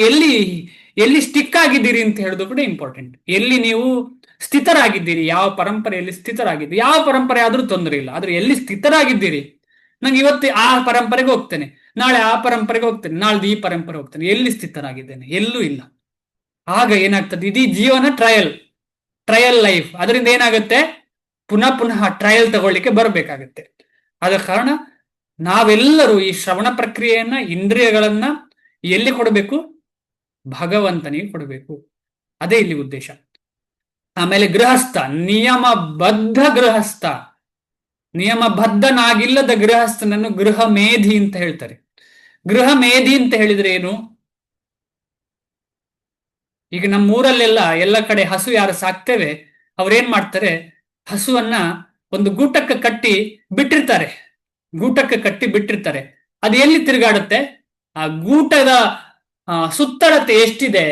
ಎಲ್ಲಿ ಸ್ಟಿಕ್ ಆಗಿದ್ದೀರಿ ಅಂತ ಹೇಳೋದು ಕೂಡ ಇಂಪಾರ್ಟೆಂಟ್. ಎಲ್ಲಿ ನೀವು ಸ್ಥಿತರಾಗಿದ್ದೀರಿ, ಯಾವ ಪರಂಪರೆಯಲ್ಲಿ ಸ್ಥಿತರಾಗಿದ್ದೀರಿ, ಯಾವ ಪರಂಪರೆ ಆದ್ರೂ ತೊಂದರೆ ಇಲ್ಲ, ಆದ್ರೆ ಎಲ್ಲಿ ಸ್ಥಿತರಾಗಿದ್ದೀರಿ. ನಂಗೆ ಇವತ್ತು ಆ ಪರಂಪರೆಗೆ ಹೋಗ್ತೇನೆ, ನಾಳೆ ಆ ಪರಂಪರೆಗೆ ಹೋಗ್ತೇನೆ, ನಾಳ್ದು ಈ ಪರಂಪರೆ ಹೋಗ್ತೇನೆ, ಎಲ್ಲಿ ಸ್ಥಿತರಾಗಿದ್ದೇನೆ? ಎಲ್ಲೂ ಇಲ್ಲ. ಆಗ ಏನಾಗ್ತದೆ, ಇಡೀ ಜೀವನ ಟ್ರಯಲ್ ಲೈಫ್. ಅದರಿಂದ ಏನಾಗುತ್ತೆ, ಪುನಃ ಟ್ರಯಲ್ ತಗೊಳ್ಳಿಕ್ಕೆ ಬರಬೇಕಾಗತ್ತೆ. ಆದ ಕಾರಣ ನಾವೆಲ್ಲರೂ ಈ ಶ್ರವಣ ಪ್ರಕ್ರಿಯೆಯನ್ನ, ಇಂದ್ರಿಯಗಳನ್ನ ಎಲ್ಲಿ ಕೊಡಬೇಕು? ಭಗವಂತನಿಗೆ ಕೊಡಬೇಕು. ಅದೇ ಇಲ್ಲಿ ಉದ್ದೇಶ. ಆಮೇಲೆ ಗೃಹಸ್ಥ, ನಿಯಮಬದ್ಧನಾಗಿಲ್ಲದ ಗೃಹಸ್ಥನನ್ನು ಗೃಹ ಮೇಧಿ ಅಂತ ಹೇಳ್ತಾರೆ. ಗೃಹ ಮೇಧಿ ಅಂತ ಹೇಳಿದ್ರೆ ಏನು? ಈಗ ನಮ್ಮೂರಲ್ಲೆಲ್ಲ ಎಲ್ಲ ಕಡೆ ಹಸು ಯಾರು ಸಾಕ್ತೇವೆ ಅವ್ರೇನ್ ಮಾಡ್ತಾರೆ, ಹಸುವನ್ನ ಒಂದು ಗೂಟಕ್ಕೆ ಕಟ್ಟಿ ಬಿಟ್ಟಿರ್ತಾರೆ. ಅದು ಎಲ್ಲಿ ತಿರುಗಾಡುತ್ತೆ? ಆ ಗೂಟದ ಸುತ್ತಳತೆ ಎಷ್ಟಿದೆ,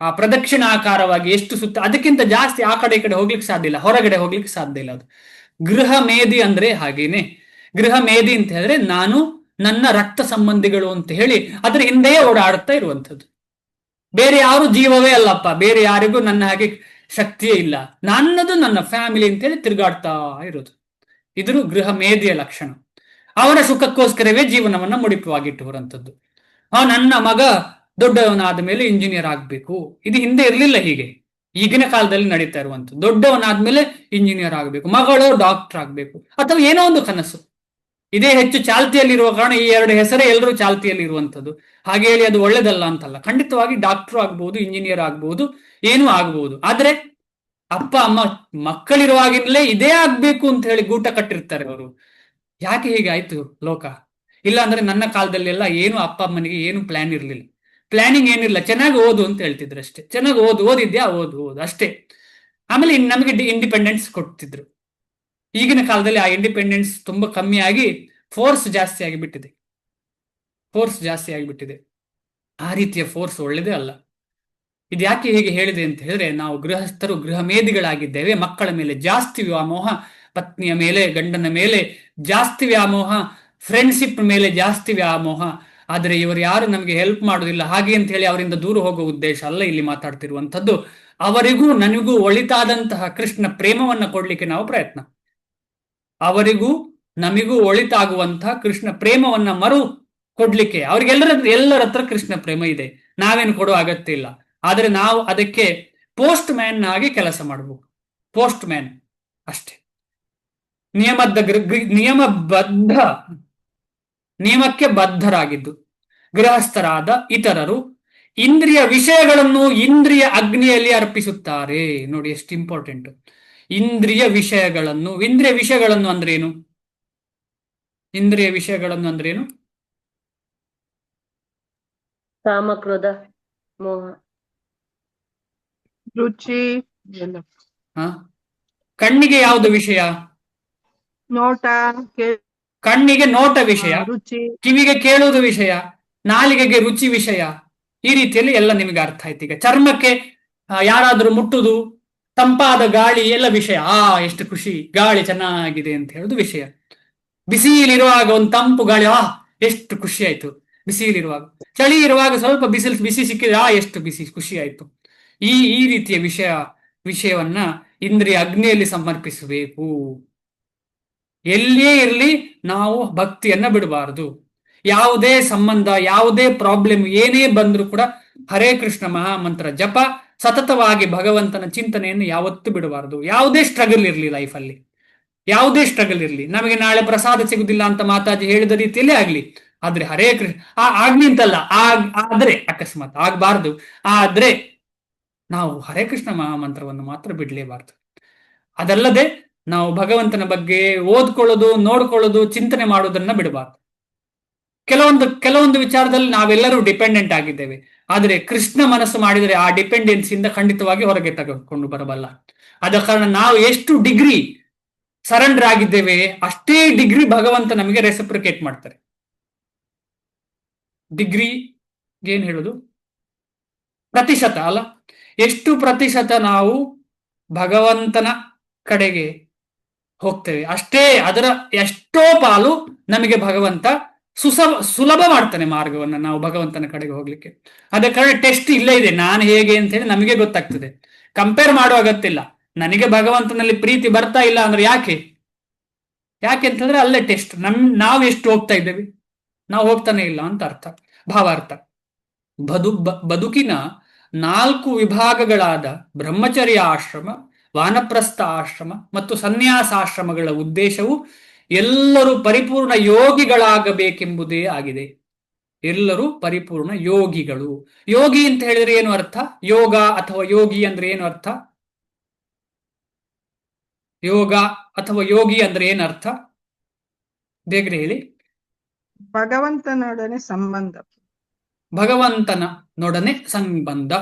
ಆ ಪ್ರದಕ್ಷಿಣಾಕಾರವಾಗಿ ಎಷ್ಟು ಸುತ್ತ, ಅದಕ್ಕಿಂತ ಜಾಸ್ತಿ ಆ ಕಡೆ ಈ ಕಡೆ ಹೋಗ್ಲಿಕ್ಕೆ ಸಾಧ್ಯ ಇಲ್ಲ, ಹೊರಗಡೆ ಹೋಗ್ಲಿಕ್ಕೆ ಸಾಧ್ಯ ಇಲ್ಲ. ಅದು ಗೃಹ ಮೇಧಿ ಅಂದ್ರೆ ಹಾಗೇನೆ. ಗೃಹ ಮೇಧಿ ಅಂತ ಹೇಳಿದ್ರೆ ನಾನು ನನ್ನ ರಕ್ತ ಸಂಬಂಧಿಗಳು ಅಂತ ಹೇಳಿ ಅದ್ರ ಹಿಂದೆಯೇ ಓಡಾಡುತ್ತಾ ಇರುವಂಥದ್ದು. ಬೇರೆ ಯಾರು ಜೀವವೇ ಅಲ್ಲಪ್ಪ, ಬೇರೆ ಯಾರಿಗೂ ನನ್ನ ಹಾಗೆ ಶಕ್ತಿಯೇ ಇಲ್ಲ, ನನ್ನದು ನನ್ನ ಫ್ಯಾಮಿಲಿ ಅಂತೇಳಿ ತಿರುಗಾಡ್ತಾ ಇರೋದು. ಇದ್ರ ಗೃಹ ಮೇಧಿಯ ಲಕ್ಷಣ. ಅವನ ಸುಖಕ್ಕೋಸ್ಕರವೇ ಜೀವನವನ್ನ ಮುಡಿಪವಾಗಿಟ್ಟುವರಂಥದ್ದು. ನನ್ನ ಮಗ ದೊಡ್ಡವನಾದ ಮೇಲೆ ಇಂಜಿನಿಯರ್ ಆಗ್ಬೇಕು, ಇದು ಹಿಂದೆ ಇರಲಿಲ್ಲ, ಹೀಗೆ ಈಗಿನ ಕಾಲದಲ್ಲಿ ನಡೀತಾ ಇರುವಂಥದ್ದು. ದೊಡ್ಡವನಾದ್ಮೇಲೆ ಇಂಜಿನಿಯರ್ ಆಗ್ಬೇಕು, ಮಗಳು ಡಾಕ್ಟರ್ ಆಗ್ಬೇಕು, ಅಥವಾ ಏನೋ ಒಂದು ಕನಸು. ಇದೇ ಹೆಚ್ಚು ಚಾಲ್ತಿಯಲ್ಲಿರುವ ಕಾರಣ ಈ ಎರಡು ಹೆಸರೇ ಎಲ್ಲರೂ ಚಾಲ್ತಿಯಲ್ಲಿ ಇರುವಂಥದ್ದು. ಹಾಗೆ ಹೇಳಿ ಅದು ಒಳ್ಳೇದಲ್ಲ ಅಂತಲ್ಲ, ಖಂಡಿತವಾಗಿ ಡಾಕ್ಟರ್ ಆಗ್ಬಹುದು, ಇಂಜಿನಿಯರ್ ಆಗ್ಬಹುದು, ಏನೂ ಆಗ್ಬಹುದು. ಆದ್ರೆ ಅಪ್ಪ ಅಮ್ಮ ಮಕ್ಕಳಿರುವಾಗಿನಲೇ ಇದೇ ಆಗ್ಬೇಕು ಅಂತ ಹೇಳಿ ಗೂಟ ಕಟ್ಟಿರ್ತಾರೆ ಅವರು. ಯಾಕೆ ಹೀಗೆ ಆಯ್ತು ಲೋಕ? ಇಲ್ಲ ಅಂದ್ರೆ ನನ್ನ ಕಾಲದಲ್ಲಿ ಎಲ್ಲ ಏನು ಅಪ್ಪ ಅಮ್ಮನಿಗೆ ಏನು ಪ್ಲಾನಿಂಗ್ ಏನಿಲ್ಲ, ಚೆನ್ನಾಗಿ ಓದು ಅಂತ ಹೇಳ್ತಿದ್ರು ಅಷ್ಟೇ. ಚೆನ್ನಾಗಿ ಓದಿದ್ಯಾ, ಓದು ಅಷ್ಟೇ. ಆಮೇಲೆ ನಮಗೆ ಇಂಡಿಪೆಂಡೆನ್ಸ್ ಕೊಡ್ತಿದ್ರು. ಈಗಿನ ಕಾಲದಲ್ಲಿ ಆ ಇಂಡಿಪೆಂಡೆನ್ಸ್ ತುಂಬಾ ಕಮ್ಮಿಯಾಗಿ ಫೋರ್ಸ್ ಜಾಸ್ತಿ ಆಗಿಬಿಟ್ಟಿದೆ. ಆ ರೀತಿಯ ಫೋರ್ಸ್ ಒಳ್ಳೇದೇ ಅಲ್ಲ. ಇದು ಯಾಕೆ ಹೀಗೆ ಹೇಳಿದೆ ಅಂತ ಹೇಳಿದ್ರೆ, ನಾವು ಗೃಹಸ್ಥರು ಗೃಹ ಮೇಧಿಗಳಾಗಿದ್ದೇವೆ. ಮಕ್ಕಳ ಮೇಲೆ ಜಾಸ್ತಿ ವ್ಯಾಮೋಹ, ಪತ್ನಿಯ ಮೇಲೆ, ಗಂಡನ ಮೇಲೆ ಜಾಸ್ತಿ ವ್ಯಾಮೋಹ, ಫ್ರೆಂಡ್ಶಿಪ್ ಮೇಲೆ ಜಾಸ್ತಿ ವ್ಯಾಮೋಹ. ಆದ್ರೆ ಇವರು ಯಾರು ನಮಗೆ ಹೆಲ್ಪ್ ಮಾಡೋದಿಲ್ಲ, ಹಾಗೆ ಅಂತ ಹೇಳಿ ಅವರಿಂದ ದೂರ ಹೋಗೋ ಉದ್ದೇಶ ಅಲ್ಲ ಇಲ್ಲಿ ಮಾತಾಡ್ತಿರುವಂಥದ್ದು. ಅವರಿಗೂ ನನಗೂ ಒಳಿತಾದಂತಹ ಕೃಷ್ಣ ಪ್ರೇಮವನ್ನ ಕೊಡ್ಲಿಕ್ಕೆ ನಾವು ಪ್ರಯತ್ನ, ಅವರಿಗೂ ನಮಿಗೂ ಒಳಿತಾಗುವಂತಹ ಕೃಷ್ಣ ಪ್ರೇಮವನ್ನ ಕೊಡ್ಲಿಕ್ಕೆ. ಎಲ್ಲರ ಹತ್ರ ಕೃಷ್ಣ ಪ್ರೇಮ ಇದೆ, ನಾವೇನು ಕೊಡೋ ಅಗತ್ಯ ಇಲ್ಲ. ಆದ್ರೆ ನಾವು ಅದಕ್ಕೆ ಪೋಸ್ಟ್ ಮ್ಯಾನ್ ಆಗಿ ಕೆಲಸ ಮಾಡಬೇಕು, ಪೋಸ್ಟ್ ಮ್ಯಾನ್ ಅಷ್ಟೇ. ನಿಯಮಬದ್ಧ ನಿಯಮಕ್ಕೆ ಬದ್ಧರಾಗಿದ್ದು. ಗೃಹಸ್ಥರಾದ ಇತರರು ಇಂದ್ರಿಯ ವಿಷಯಗಳನ್ನು ಇಂದ್ರಿಯ ಅಗ್ನಿಯಲ್ಲಿ ಅರ್ಪಿಸುತ್ತಾರೆ. ನೋಡಿ ಎಷ್ಟು ಇಂಪಾರ್ಟೆಂಟ್. ಇಂದ್ರಿಯ ವಿಷಯಗಳನ್ನು ಅಂದ್ರೇನು? ಇಂದ್ರಿಯ ವಿಷಯಗಳನ್ನು ಅಂದ್ರೇನು? ಕಾಮ, ಕ್ರೋಧ, ಮೋಹ. ರುಚಿ ಎಲ್ಲ. ಹ ಕಣ್ಣಿಗೆ ಯಾವುದು ವಿಷಯ? ನೋಟ, ಕಣ್ಣಿಗೆ ನೋಟ ವಿಷಯ, ರುಚಿ, ಕಿವಿಗೆ ಕೇಳುವುದು ವಿಷಯ, ನಾಲಿಗೆಗೆ ರುಚಿ ವಿಷಯ. ಈ ರೀತಿಯಲ್ಲಿ ಎಲ್ಲ ನಿಮಗೆ ಅರ್ಥ ಆಯ್ತು. ಈಗ ಚರ್ಮಕ್ಕೆ ಯಾರಾದ್ರೂ ಮುಟ್ಟುದು, ತಂಪಾದ ಗಾಳಿ ಎಲ್ಲ ವಿಷಯ. ಎಷ್ಟು ಖುಷಿ, ಗಾಳಿ ಚೆನ್ನಾಗಿದೆ ಅಂತ ಹೇಳುದು ವಿಷಯ. ಬಿಸಿಲಿರುವಾಗ ಒಂದು ತಂಪು ಗಾಳಿ, ಎಷ್ಟು ಖುಷಿ ಆಯ್ತು ಬಿಸಿಲಿರುವಾಗ. ಚಳಿ ಇರುವಾಗ ಸ್ವಲ್ಪ ಬಿಸಿ ಸಿಕ್ಕಿದ್ರೆ ಎಷ್ಟು ಖುಷಿ ಆಯ್ತು. ಈ ರೀತಿಯ ವಿಷಯವನ್ನ ಇಂದ್ರಿಯ ಅಗ್ನಿಯಲ್ಲಿ ಸಮರ್ಪಿಸಬೇಕು. ಎಲ್ಲಿಯೇ ಇರಲಿ ನಾವು ಭಕ್ತಿಯನ್ನ ಬಿಡಬಾರದು. ಯಾವುದೇ ಸಂಬಂಧ, ಯಾವುದೇ ಪ್ರಾಬ್ಲಮ್ ಏನೇ ಬಂದ್ರೂ ಕೂಡ ಹರೇ ಕೃಷ್ಣ ಮಹಾಮಂತ್ರ ಜಪ, ಸತತವಾಗಿ ಭಗವಂತನ ಚಿಂತನೆಯನ್ನು ಯಾವತ್ತೂ ಬಿಡಬಾರದು. ಯಾವುದೇ ಸ್ಟ್ರಗಲ್ ಇರಲಿ ಲೈಫಲ್ಲಿ, ಯಾವುದೇ ಸ್ಟ್ರಗಲ್ ಇರಲಿ. ನಮಗೆ ನಾಳೆ ಪ್ರಸಾದ ಸಿಗುದಿಲ್ಲ ಅಂತ ಮಾತಾಜಿ ಹೇಳಿದ ರೀತಿಯಲ್ಲೇ ಆಗ್ಲಿ, ಆದ್ರೆ ಹರೇ ಕೃಷ್ಣ ಆಗ್ಲಿ ಅಂತಲ್ಲ, ಆದ್ರೆ ಅಕಸ್ಮಾತ್ ಆಗ್ಬಾರ್ದು, ಆದ್ರೆ ನಾವು ಹರೇ ಕೃಷ್ಣ ಮಹಾಮಂತ್ರವನ್ನು ಮಾತ್ರ ಬಿಡಲೇಬಾರದು. ಅದಲ್ಲದೆ ನಾವು ಭಗವಂತನ ಬಗ್ಗೆ ಓದ್ಕೊಳ್ಳೋದು, ನೋಡ್ಕೊಳ್ಳೋದು, ಚಿಂತನೆ ಮಾಡೋದನ್ನ ಬಿಡಬಾರ್ದು. ಕೆಲವೊಂದು ವಿಚಾರದಲ್ಲಿ ನಾವೆಲ್ಲರೂ ಡಿಪೆಂಡೆಂಟ್ ಆಗಿದ್ದೇವೆ. ಆದರೆ ಕೃಷ್ಣ ಮನಸ್ಸು ಮಾಡಿದರೆ ಆ ಡಿಪೆಂಡೆನ್ಸಿಯಿಂದ ಖಂಡಿತವಾಗಿ ಹೊರಗೆ ತೆಗೆದುಕೊಂಡು ಬರಬಲ್ಲ. ಆದ ಕಾರಣ ನಾವು ಎಷ್ಟು ಡಿಗ್ರಿ ಸರೆಂಡರ್ ಆಗಿದ್ದೇವೆ ಅಷ್ಟೇ ಡಿಗ್ರಿ ಭಗವಂತ ನಮಗೆ ರೆಸಿಪ್ರಿಕೇಟ್ ಮಾಡ್ತಾರೆ. ಡಿಗ್ರಿ ಏನ್ ಹೇಳುದು? ಪ್ರತಿಶತ ಅಲ್ಲ, ಎಷ್ಟು ಪ್ರತಿಶತ ನಾವು ಭಗವಂತನ ಕಡೆಗೆ ಹೋಗ್ತೇವೆ ಅಷ್ಟೇ ಅದರ ಎಷ್ಟೋ ಪಾಲು ನಮಗೆ ಭಗವಂತ ಸುಲಭ ಮಾಡ್ತಾನೆ ಮಾರ್ಗವನ್ನ ನಾವು ಭಗವಂತನ ಕಡೆಗೆ ಹೋಗ್ಲಿಕ್ಕೆ. ಅದ ಕಾರಣ ಟೆಸ್ಟ್ ಇಲ್ಲೇ ಇದೆ, ನಾನು ಹೇಗೆ ಅಂತ ಹೇಳಿ ನಮಗೆ ಗೊತ್ತಾಗ್ತದೆ. ಕಂಪೇರ್ ಮಾಡುವ ಅಗತ್ಯ ಇಲ್ಲ. ನನಗೆ ಭಗವಂತನಲ್ಲಿ ಪ್ರೀತಿ ಬರ್ತಾ ಇಲ್ಲ ಅಂದ್ರೆ ಯಾಕೆ ಅಂತಂದ್ರೆ ಅಲ್ಲೇ ಟೆಸ್ಟ್. ನಾವು ಎಷ್ಟು ಹೋಗ್ತಾ ಇದ್ದೇವೆ? ನಾವು ಹೋಗ್ತಾನೆ ಇಲ್ಲ ಅಂತ ಅರ್ಥ, ಭಾವಾರ್ಥ. ಬದುಕಿನ 4 ವಿಭಾಗಗಳಾದ ಬ್ರಹ್ಮಚರ್ಯ ಆಶ್ರಮ, ವಾನಪ್ರಸ್ಥ ಆಶ್ರಮ ಮತ್ತು ಸನ್ಯಾಸಾಶ್ರಮಗಳ ಉದ್ದೇಶವು ಎಲ್ಲರೂ ಪರಿಪೂರ್ಣ ಯೋಗಿಗಳಾಗಬೇಕೆಂಬುದೇ ಆಗಿದೆ. ಎಲ್ಲರೂ ಪರಿಪೂರ್ಣ ಯೋಗಿಗಳು. ಯೋಗಿ ಅಂತ ಹೇಳಿದ್ರೆ ಏನು ಅರ್ಥ? ಯೋಗ ಅಥವಾ ಯೋಗಿ ಅಂದ್ರೆ ಏನು ಅರ್ಥ? ಯೋಗ ಅಥವಾ ಯೋಗಿ ಅಂದ್ರೆ ಏನರ್ಥ? ಬೇಗ್ರೆ ಹೇಳಿ. ಭಗವಂತನೊಡನೆ ಸಂಬಂಧ. ಭಗವಂತನೊಡನೆ ಸಂಬಂಧ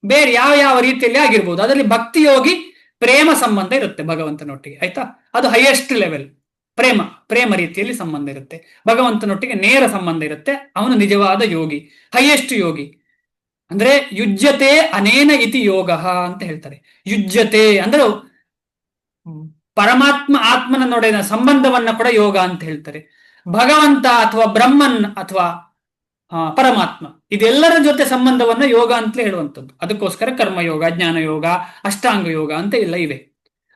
ಬೇರೆ ಯಾವ ರೀತಿಯಲ್ಲಿ ಆಗಿರ್ಬೋದು. ಅದರಲ್ಲಿ ಭಕ್ತಿ ಯೋಗಿ ಪ್ರೇಮ ಸಂಬಂಧ ಇರುತ್ತೆ ಭಗವಂತನೊಟ್ಟಿಗೆ, ಆಯ್ತಾ? ಅದು ಹೈಯೆಸ್ಟ್ ಲೆವೆಲ್. ಪ್ರೇಮ ರೀತಿಯಲ್ಲಿ ಸಂಬಂಧ ಇರುತ್ತೆ, ಭಗವಂತನೊಟ್ಟಿಗೆ ನೇರ ಸಂಬಂಧ ಇರುತ್ತೆ. ಅವನು ನಿಜವಾದ ಯೋಗಿ, ಹೈಯೆಸ್ಟ್ ಯೋಗಿ. ಅಂದ್ರೆ ಯುಜ್ಯತೆ ಅನೇನ ಇತಿ ಯೋಗ ಅಂತ ಹೇಳ್ತಾರೆ. ಯುಜ್ಯತೆ ಅಂದ್ರೆ ಪರಮಾತ್ಮ ಆತ್ಮನೊಡನೆ ಸಂಬಂಧವನ್ನ ಕೂಡ ಯೋಗ ಅಂತ ಹೇಳ್ತಾರೆ. ಭಗವಂತ ಅಥವಾ ಬ್ರಹ್ಮನ್ ಅಥವಾ ಪರಮಾತ್ಮ ಇದೆಲ್ಲರ ಜೊತೆ ಸಂಬಂಧವನ್ನ ಯೋಗ ಅಂತಲೇ ಹೇಳುವಂಥದ್ದು. ಅದಕ್ಕೋಸ್ಕರ ಕರ್ಮಯೋಗ, ಜ್ಞಾನ ಯೋಗ, ಅಷ್ಟಾಂಗ ಯೋಗ ಅಂತ ಎಲ್ಲ ಇವೆ.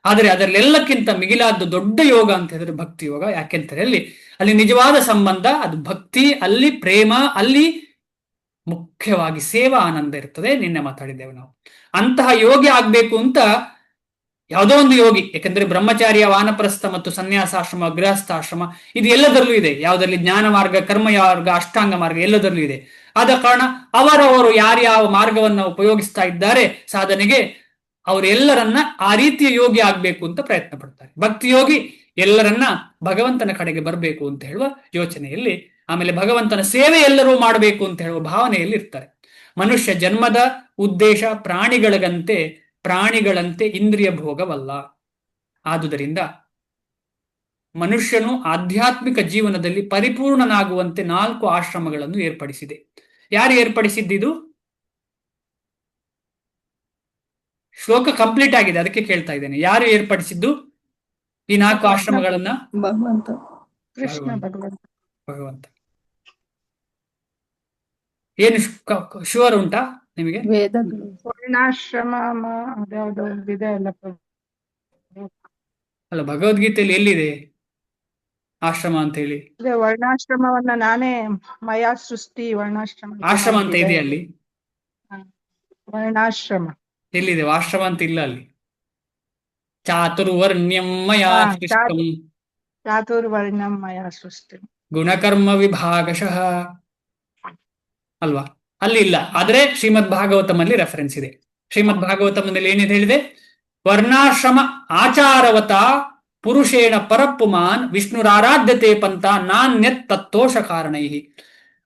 ಆದರೆ ಅದರಲ್ಲೆಲ್ಲಕ್ಕಿಂತ ಮಿಗಿಲಾದ ದೊಡ್ಡ ಯೋಗ ಅಂತ ಹೇಳಿದ್ರೆ ಭಕ್ತಿ ಯೋಗ. ಯಾಕೆಂತಾರೆ ಅಲ್ಲಿ ನಿಜವಾದ ಸಂಬಂಧ, ಅದು ಭಕ್ತಿ, ಅಲ್ಲಿ ಪ್ರೇಮ, ಅಲ್ಲಿ ಮುಖ್ಯವಾಗಿ ಸೇವಾ ಆನಂದ ಇರ್ತದೆ. ನಿನ್ನೆ ಮಾತಾಡಿದ್ದೇವೆ ನಾವು. ಅಂತಹ ಯೋಗಿ ಆಗ್ಬೇಕು ಅಂತ ಯಾವುದೋ ಒಂದು ಯೋಗಿ, ಯಾಕಂದ್ರೆ ಬ್ರಹ್ಮಚಾರ್ಯ, ವಾನಪ್ರಸ್ಥ ಮತ್ತು ಸನ್ಯಾಸಾಶ್ರಮ, ಗೃಹಸ್ಥಾಶ್ರಮ ಇದು ಎಲ್ಲದರಲ್ಲೂ ಇದೆ. ಯಾವುದರಲ್ಲಿ ಜ್ಞಾನ ಮಾರ್ಗ, ಕರ್ಮ ಮಾರ್ಗ, ಅಷ್ಟಾಂಗ ಮಾರ್ಗ ಎಲ್ಲದರಲ್ಲೂ ಇದೆ. ಆದ ಕಾರಣ ಅವರವರು ಯಾರ್ಯಾವ ಮಾರ್ಗವನ್ನ ಉಪಯೋಗಿಸ್ತಾ ಇದ್ದಾರೆ ಸಾಧನೆಗೆ, ಅವರೆಲ್ಲರನ್ನ ಆ ರೀತಿಯ ಯೋಗಿ ಆಗ್ಬೇಕು ಅಂತ ಪ್ರಯತ್ನ ಪಡ್ತಾರೆ. ಭಕ್ತಿ ಯೋಗಿ ಎಲ್ಲರನ್ನ ಭಗವಂತನ ಕಡೆಗೆ ಬರಬೇಕು ಅಂತ ಹೇಳುವ ಯೋಚನೆಯಲ್ಲಿ, ಆಮೇಲೆ ಭಗವಂತನ ಸೇವೆ ಎಲ್ಲರೂ ಮಾಡಬೇಕು ಅಂತ ಹೇಳುವ ಭಾವನೆಯಲ್ಲಿ ಇರ್ತಾರೆ. ಮನುಷ್ಯ ಜನ್ಮದ ಉದ್ದೇಶ ಪ್ರಾಣಿಗಳಂತೆ ಇಂದ್ರಿಯ ಭೋಗವಲ್ಲ. ಆದುದರಿಂದ ಮನುಷ್ಯನು ಆಧ್ಯಾತ್ಮಿಕ ಜೀವನದಲ್ಲಿ ಪರಿಪೂರ್ಣನಾಗುವಂತೆ 4 ಆಶ್ರಮಗಳನ್ನು ಏರ್ಪಡಿಸಿದೆ. ಯಾರು ಏರ್ಪಡಿಸಿದ್ದು? ಶ್ಲೋಕ ಕಂಪ್ಲೀಟ್ ಆಗಿದೆ, ಅದಕ್ಕೆ ಕೇಳ್ತಾ ಇದ್ದೇನೆ. ಯಾರು ಏರ್ಪಡಿಸಿದ್ದು ಈ 4 ಆಶ್ರಮಗಳನ್ನ? ಭಗವಂತ, ಕೃಷ್ಣ ಭಗವಂತ. ಏನು ಶುವರ್ ಉಂಟಾ ನಿಮಗೆ? ವೇದಗಳು, ವರ್ಣಾಶ್ರಮ ಅದ್ಯಾವುದೋ ಇದೆ ಅಲ್ಲ, ಭಗವದ್ಗೀತೆಯಲ್ಲಿ ಎಲ್ಲಿದೆ ಆಶ್ರಮ ಅಂತ ಹೇಳಿ? ವರ್ಣಾಶ್ರಮವನ್ನ ನಾನೇ ಮಯಾ ಸೃಷ್ಟಿ ವರ್ಣಾಶ್ರಮ ಆಶ್ರಮ ಅಂತ ಇದೆ ಅಲ್ಲಿ? ವರ್ಣಾಶ್ರಮ ಎಲ್ಲಿದೆ? ಆಶ್ರಮ ಅಂತ ಇಲ್ಲ ಅಲ್ಲಿ. ಚಾತುರ್ವರ್ಣ್ಯಂ ಮಯಾ ಸೃಷ್ಟಂ. ಚಾತುರ್ವರ್ಣಂ ಮಯಾ ಸೃಷ್ಟಿ. ಗುಣಕರ್ಮ ವಿಭಾಗಶಃ ಅಲ್ವಾ? ಅಲ್ಲಿ ಇಲ್ಲ, ಆದ್ರೆ ಶ್ರೀಮದ್ ಭಾಗವತಮಲ್ಲಿ ರೆಫರೆನ್ಸ್ ಇದೆ. ಶ್ರೀಮದ್ ಭಾಗವತಮದಲ್ಲಿ ಏನಿದೆ ಹೇಳಿದೆ? ವರ್ಣಾಶ್ರಮ ಆಚಾರವತ ಪುರುಷೇಣ ಪರಪ್ಪುಮಾನ್ ವಿಷ್ಣುರಾರಾಧ್ಯತೆ ಪಂಥ ನಾನ್ಯತ್ ತತ್ತೋಷ ಕಾರಣೈ.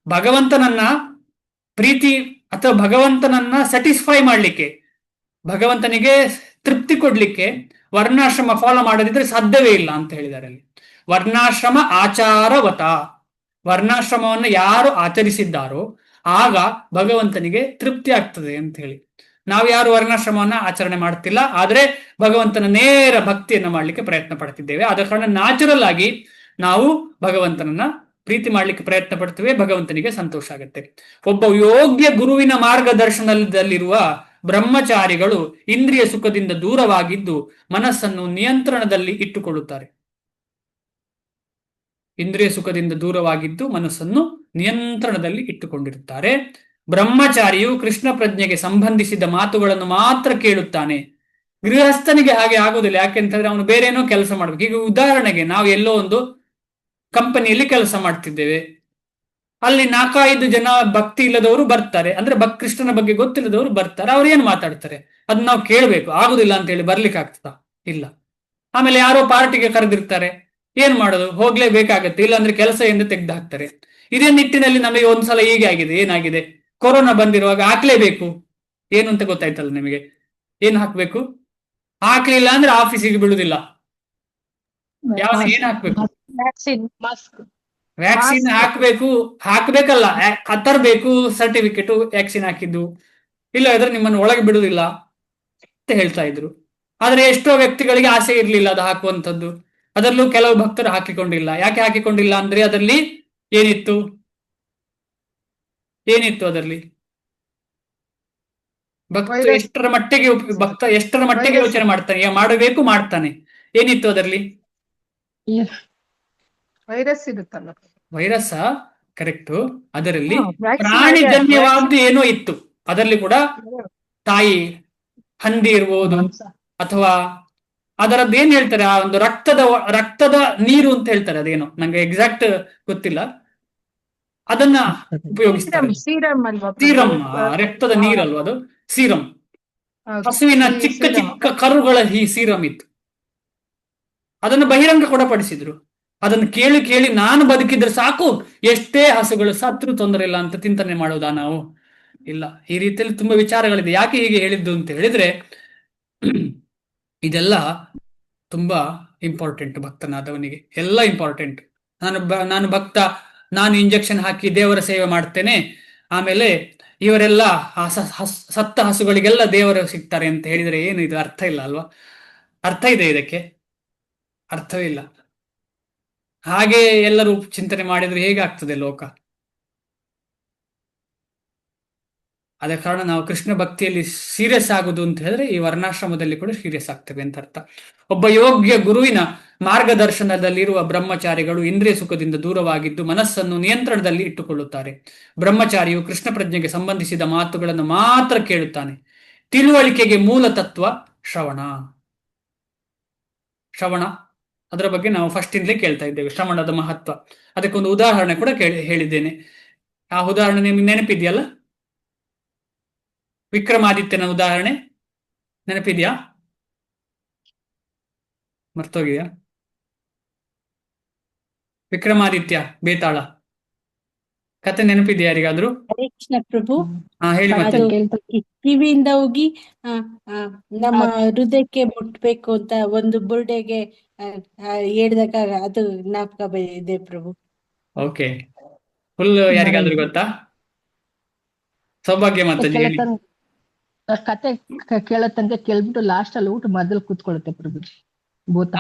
ಭಗವಂತನನ್ನ ಪ್ರೀತಿ ಅಥವಾ ಭಗವಂತನನ್ನ ಸ್ಯಾಟಿಸ್ಫೈ ಮಾಡ್ಲಿಕ್ಕೆ, ಭಗವಂತನಿಗೆ ತೃಪ್ತಿ ಕೊಡ್ಲಿಕ್ಕೆ ವರ್ಣಾಶ್ರಮ ಫಾಲೋ ಮಾಡದಿದ್ರೆ ಸಾಧ್ಯವೇ ಇಲ್ಲ ಅಂತ ಹೇಳಿದ್ದಾರೆ ಅಲ್ಲಿ. ವರ್ಣಾಶ್ರಮ ಆಚಾರವತ, ವರ್ಣಾಶ್ರಮವನ್ನು ಯಾರು ಆಚರಿಸಿದ್ದಾರೋ ಆಗ ಭಗವಂತನಿಗೆ ತೃಪ್ತಿ ಆಗ್ತದೆ ಅಂತ ಹೇಳಿ. ನಾವು ಯಾರು ವರ್ಣಾಶ್ರಮವನ್ನ ಆಚರಣೆ ಮಾಡ್ತಿಲ್ಲ, ಆದ್ರೆ ಭಗವಂತನ ನೇರ ಭಕ್ತಿಯನ್ನ ಮಾಡ್ಲಿಕ್ಕೆ ಪ್ರಯತ್ನ ಪಡ್ತಿದ್ದೇವೆ. ಆದ ಕಾರಣ ನ್ಯಾಚುರಲ್ ಆಗಿ ನಾವು ಭಗವಂತನನ್ನ ಪ್ರೀತಿ ಮಾಡ್ಲಿಕ್ಕೆ ಪ್ರಯತ್ನ ಪಡ್ತೇವೆ, ಭಗವಂತನಿಗೆ ಸಂತೋಷ ಆಗುತ್ತೆ. ಒಬ್ಬ ಯೋಗ್ಯ ಗುರುವಿನ ಮಾರ್ಗದರ್ಶನದಲ್ಲಿರುವ ಬ್ರಹ್ಮಚಾರಿಗಳು ಇಂದ್ರಿಯ ಸುಖದಿಂದ ದೂರವಾಗಿದ್ದು ಮನಸ್ಸನ್ನು ನಿಯಂತ್ರಣದಲ್ಲಿ ಇಟ್ಟುಕೊಳ್ಳುತ್ತಾರೆ. ಇಂದ್ರಿಯ ಸುಖದಿಂದ ದೂರವಾಗಿದ್ದು ಮನಸ್ಸನ್ನು ನಿಯಂತ್ರಣದಲ್ಲಿ ಇಟ್ಟುಕೊಂಡಿರುತ್ತಾರೆ. ಬ್ರಹ್ಮಚಾರಿಯು ಕೃಷ್ಣ ಪ್ರಜ್ಞೆಗೆ ಸಂಬಂಧಿಸಿದ ಮಾತುಗಳನ್ನು ಮಾತ್ರ ಕೇಳುತ್ತಾನೆ. ಗೃಹಸ್ಥನಿಗೆ ಹಾಗೆ ಆಗುದಿಲ್ಲ. ಯಾಕೆಂತಂದ್ರೆ ಅವನು ಬೇರೆ ಏನೋ ಕೆಲಸ ಮಾಡ್ಬೇಕು. ಈಗ ಉದಾಹರಣೆಗೆ ನಾವು ಎಲ್ಲೋ ಒಂದು ಕಂಪನಿಯಲ್ಲಿ ಕೆಲಸ ಮಾಡ್ತಿದ್ದೇವೆ, ಅಲ್ಲಿ 4-5 ಜನ ಭಕ್ತಿ ಇಲ್ಲದವರು ಬರ್ತಾರೆ, ಅಂದ್ರೆ ಕೃಷ್ಣನ ಬಗ್ಗೆ ಗೊತ್ತಿಲ್ಲದವರು ಬರ್ತಾರೆ. ಅವ್ರು ಏನ್ ಮಾತಾಡ್ತಾರೆ ಅದನ್ನ ನಾವು ಕೇಳ್ಬೇಕು. ಆಗುದಿಲ್ಲ ಅಂತ ಹೇಳಿ ಬರ್ಲಿಕ್ಕೆ ಆಗ್ತದಾ? ಇಲ್ಲ. ಆಮೇಲೆ ಯಾರೋ ಪಾರ್ಟಿಗೆ ಕರೆದಿರ್ತಾರೆ, ಏನ್ ಮಾಡೋದು? ಹೋಗ್ಲೇಬೇಕಾಗತ್ತೆ, ಇಲ್ಲಾಂದ್ರೆ ಕೆಲಸ ಎಂದು ತೆಗೆದು ಹಾಕ್ತಾರೆ. ಇದೇ ನಿಟ್ಟಿನಲ್ಲಿ ನಮಗೆ ಒಂದ್ಸಲ ಹೀಗೆ ಆಗಿದೆ. ಏನಾಗಿದೆ? ಕೊರೋನಾ ಬಂದಿರುವಾಗ ಹಾಕ್ಲೇಬೇಕು. ಏನು ಅಂತ ಗೊತ್ತಾಯ್ತಲ್ಲ ನಿಮಗೆ? ಏನ್ ಹಾಕ್ಬೇಕು? ಹಾಕ್ಲಿಲ್ಲ ಅಂದ್ರೆ ಆಫೀಸಿಗೆ ಬಿಡುದಿಲ್ಲ. ಏನ್ ಹಾಕ್ಬೇಕು? Vaccine, mask. ವ್ಯಾಕ್ಸಿನ್ ಹಾಕ್ಬೇಕಲ್ಲ, ತರಬೇಕು ಸರ್ಟಿಫಿಕೇಟ್ ವ್ಯಾಕ್ಸಿನ್ ಹಾಕಿದ್ದು, ಇಲ್ಲ ಇದ್ರೆ ನಿಮ್ಮನ್ನು ಒಳಗೆ ಬಿಡುದಿಲ್ಲ ಅಂತ ಹೇಳ್ತಾ ಇದ್ರು. ಆದ್ರೆ ಎಷ್ಟೋ ವ್ಯಕ್ತಿಗಳಿಗೆ ಆಸೆ ಇರ್ಲಿಲ್ಲ ಅದು ಹಾಕುವಂಥದ್ದು. ಅದರಲ್ಲೂ ಕೆಲವು ಭಕ್ತರು ಹಾಕಿಕೊಂಡಿಲ್ಲ. ಯಾಕೆ ಹಾಕಿಕೊಂಡಿಲ್ಲ ಅಂದ್ರೆ ಅದರಲ್ಲಿ ಏನಿತ್ತು ಅದರಲ್ಲಿ? ಭಕ್ತ ಎಷ್ಟರ ಮಟ್ಟಿಗೆ ಯೋಚನೆ ಮಾಡ್ತಾನೆ, ಮಾಡ್ತಾನೆ. ಏನಿತ್ತು ಅದರಲ್ಲಿ? ವೈರಸ್ ಇರುತ್ತಲ್ಲ. Virus correct. ಅದರಲ್ಲಿ vaccine ಪ್ರಾಣಿಜನ್ಯವಾದ್ದು ಏನೋ ಇತ್ತು. ಅದರಲ್ಲಿ ಕೂಡ ತಾಯಿ ಹಂದಿ ಇರ್ಬೋದು, ಅಥವಾ ಅದರದ್ದು ಏನ್ ಹೇಳ್ತಾರೆ, ಆ ಒಂದು ರಕ್ತದ ನೀರು ಅಂತ ಹೇಳ್ತಾರೆ. ಅದೇನೋ ನಂಗೆ ಎಕ್ಸಾಕ್ಟ್ ಗೊತ್ತಿಲ್ಲ. ಅದನ್ನ ಉಪಯೋಗಿಸ್ತಾರೆ. ಸೀರಮ್ ಅಲ್ವಾ? ಸೀರಮ್, ರಕ್ತದ ನೀರಲ್ವ ಅದು? ಸೀರಮ್. ಹಸುವಿನ ಚಿಕ್ಕ ಚಿಕ್ಕ ಕರುಗಳ ಈ ಸೀರಮ್ ಇತ್ತು. ಅದನ್ನು ಬಹಿರಂಗ ಕೂಡ ಪಡಿಸಿದ್ರು. ಅದನ್ನು ಕೇಳಿ ನಾನು ಬದುಕಿದ್ರೆ ಸಾಕು, ಎಷ್ಟೇ ಹಸುಗಳು ಸತ್ರು ತೊಂದರೆ ಇಲ್ಲ ಅಂತ ಚಿಂತನೆ ಮಾಡೋದಾ ನಾವು? ಇಲ್ಲ. ಈ ರೀತಿಯಲ್ಲಿ ತುಂಬಾ ವಿಚಾರಗಳಿದೆ. ಯಾಕೆ ಹೀಗೆ ಹೇಳಿದ್ದು ಅಂತ ಹೇಳಿದ್ರೆ, ಇದೆಲ್ಲ ತುಂಬಾ ಇಂಪಾರ್ಟೆಂಟ್. ಭಕ್ತನಾದವನಿಗೆ ಎಲ್ಲ ಇಂಪಾರ್ಟೆಂಟ್. ನಾನು ಭಕ್ತ, ನಾನು ಇಂಜೆಕ್ಷನ್ ಹಾಕಿ ದೇವರ ಸೇವೆ ಮಾಡ್ತೇನೆ, ಆಮೇಲೆ ಇವರೆಲ್ಲ ಸತ್ತ ಹಸುಗಳಿಗೆಲ್ಲ ದೇವರು ಸಿಗ್ತಾರೆ ಅಂತ ಹೇಳಿದ್ರೆ ಏನು ಇದು? ಅರ್ಥ ಇಲ್ಲ ಅಲ್ವಾ? ಅರ್ಥ ಇದೆ ಇದಕ್ಕೆ? ಅರ್ಥವೇ ಇಲ್ಲ. ಹಾಗೆ ಎಲ್ಲರೂ ಚಿಂತನೆ ಮಾಡಿದ್ರೆ ಹೇಗಾಗ್ತದೆ ಲೋಕ? ಆದ ಕಾರಣ ನಾವು ಕೃಷ್ಣ ಭಕ್ತಿಯಲ್ಲಿ ಸೀರಿಯಸ್ ಆಗುದು ಅಂತ ಹೇಳಿದ್ರೆ ಈ ವರ್ಣಾಶ್ರಮದಲ್ಲಿ ಕೂಡ ಸೀರಿಯಸ್ ಆಗ್ತೇವೆ ಅಂತ ಅರ್ಥ. ಒಬ್ಬ ಯೋಗ್ಯ ಗುರುವಿನ ಮಾರ್ಗದರ್ಶನದಲ್ಲಿರುವ ಬ್ರಹ್ಮಚಾರಿಗಳು ಇಂದ್ರಿಯ ಸುಖದಿಂದ ದೂರವಾಗಿದ್ದು ಮನಸ್ಸನ್ನು ನಿಯಂತ್ರಣದಲ್ಲಿ ಇಟ್ಟುಕೊಳ್ಳುತ್ತಾರೆ. ಬ್ರಹ್ಮಚಾರಿಯು ಕೃಷ್ಣ ಪ್ರಜ್ಞೆಗೆ ಸಂಬಂಧಿಸಿದ ಮಾತುಗಳನ್ನು ಮಾತ್ರ ಕೇಳುತ್ತಾನೆ. ತಿಳುವಳಿಕೆಗೆ ಮೂಲ ತತ್ವ ಶ್ರವಣ. ಅದರ ಬಗ್ಗೆ ನಾವು ಫಸ್ಟ್ ಇಂದಲೇ ಕೇಳ್ತಾ ಇದ್ದೇವೆ, ಶ್ರವಣದ ಮಹತ್ವ. ಅದಕ್ಕೊಂದು ಉದಾಹರಣೆ ಕೂಡ ಹೇಳಿದ್ದೇನೆ. ಆ ಉದಾಹರಣೆ ನಿಮ್ಗೆ ನೆನಪಿದೆಯಲ್ಲ? ವಿಕ್ರಮಾದಿತ್ಯನ ಉದಾಹರಣೆ ನೆನಪಿದ್ಯಾ? ಮರ್ತೋಗಿದ್ಯಾ? ವಿಕ್ರಮಾದಿತ್ಯ ಬೇತಾಳ ಕತೆ ನೆನಪಿದ್ಯಾ ಯಾರಿಗಾದ್ರೂ? ಹರೇ ಕೃಷ್ಣ ಪ್ರಭು. ಹೇಳಿ ಮತ್ತೆ. ಅದು ಕಿವಿಯಿಂದ ಹೋಗಿ ನಮ್ಮ ಹೃದಯಕ್ಕೆ ಮುಟ್ಬೇಕು ಅಂತ ಒಂದು ಬುರುಡೆಗೆ ಹೇಳಿದಾಗ ಅದು ಜ್ಞಾಪಕ ಇದೆ ಪ್ರಭು. ಓಕೆ, ಫುಲ್ ಯಾರಿಗಾದ್ರೂ ಗೊತ್ತಾ? ಸೌಭಾಗ್ಯ ಮಾತಾಜಿ ಹೇಳಿ. ಕತೆ ಕೇಳತ್ತಂತೆ ಕೇಳ್ಬಿಟ್ಟು ಲಾಸ್ಟ್ ಅಲ್ಲಿ ಊಟ ಮೊದಲು ಕೂತ್ಕೊಳ್ಳುತ್ತೆ ಪ್ರಭು. ಭೂತ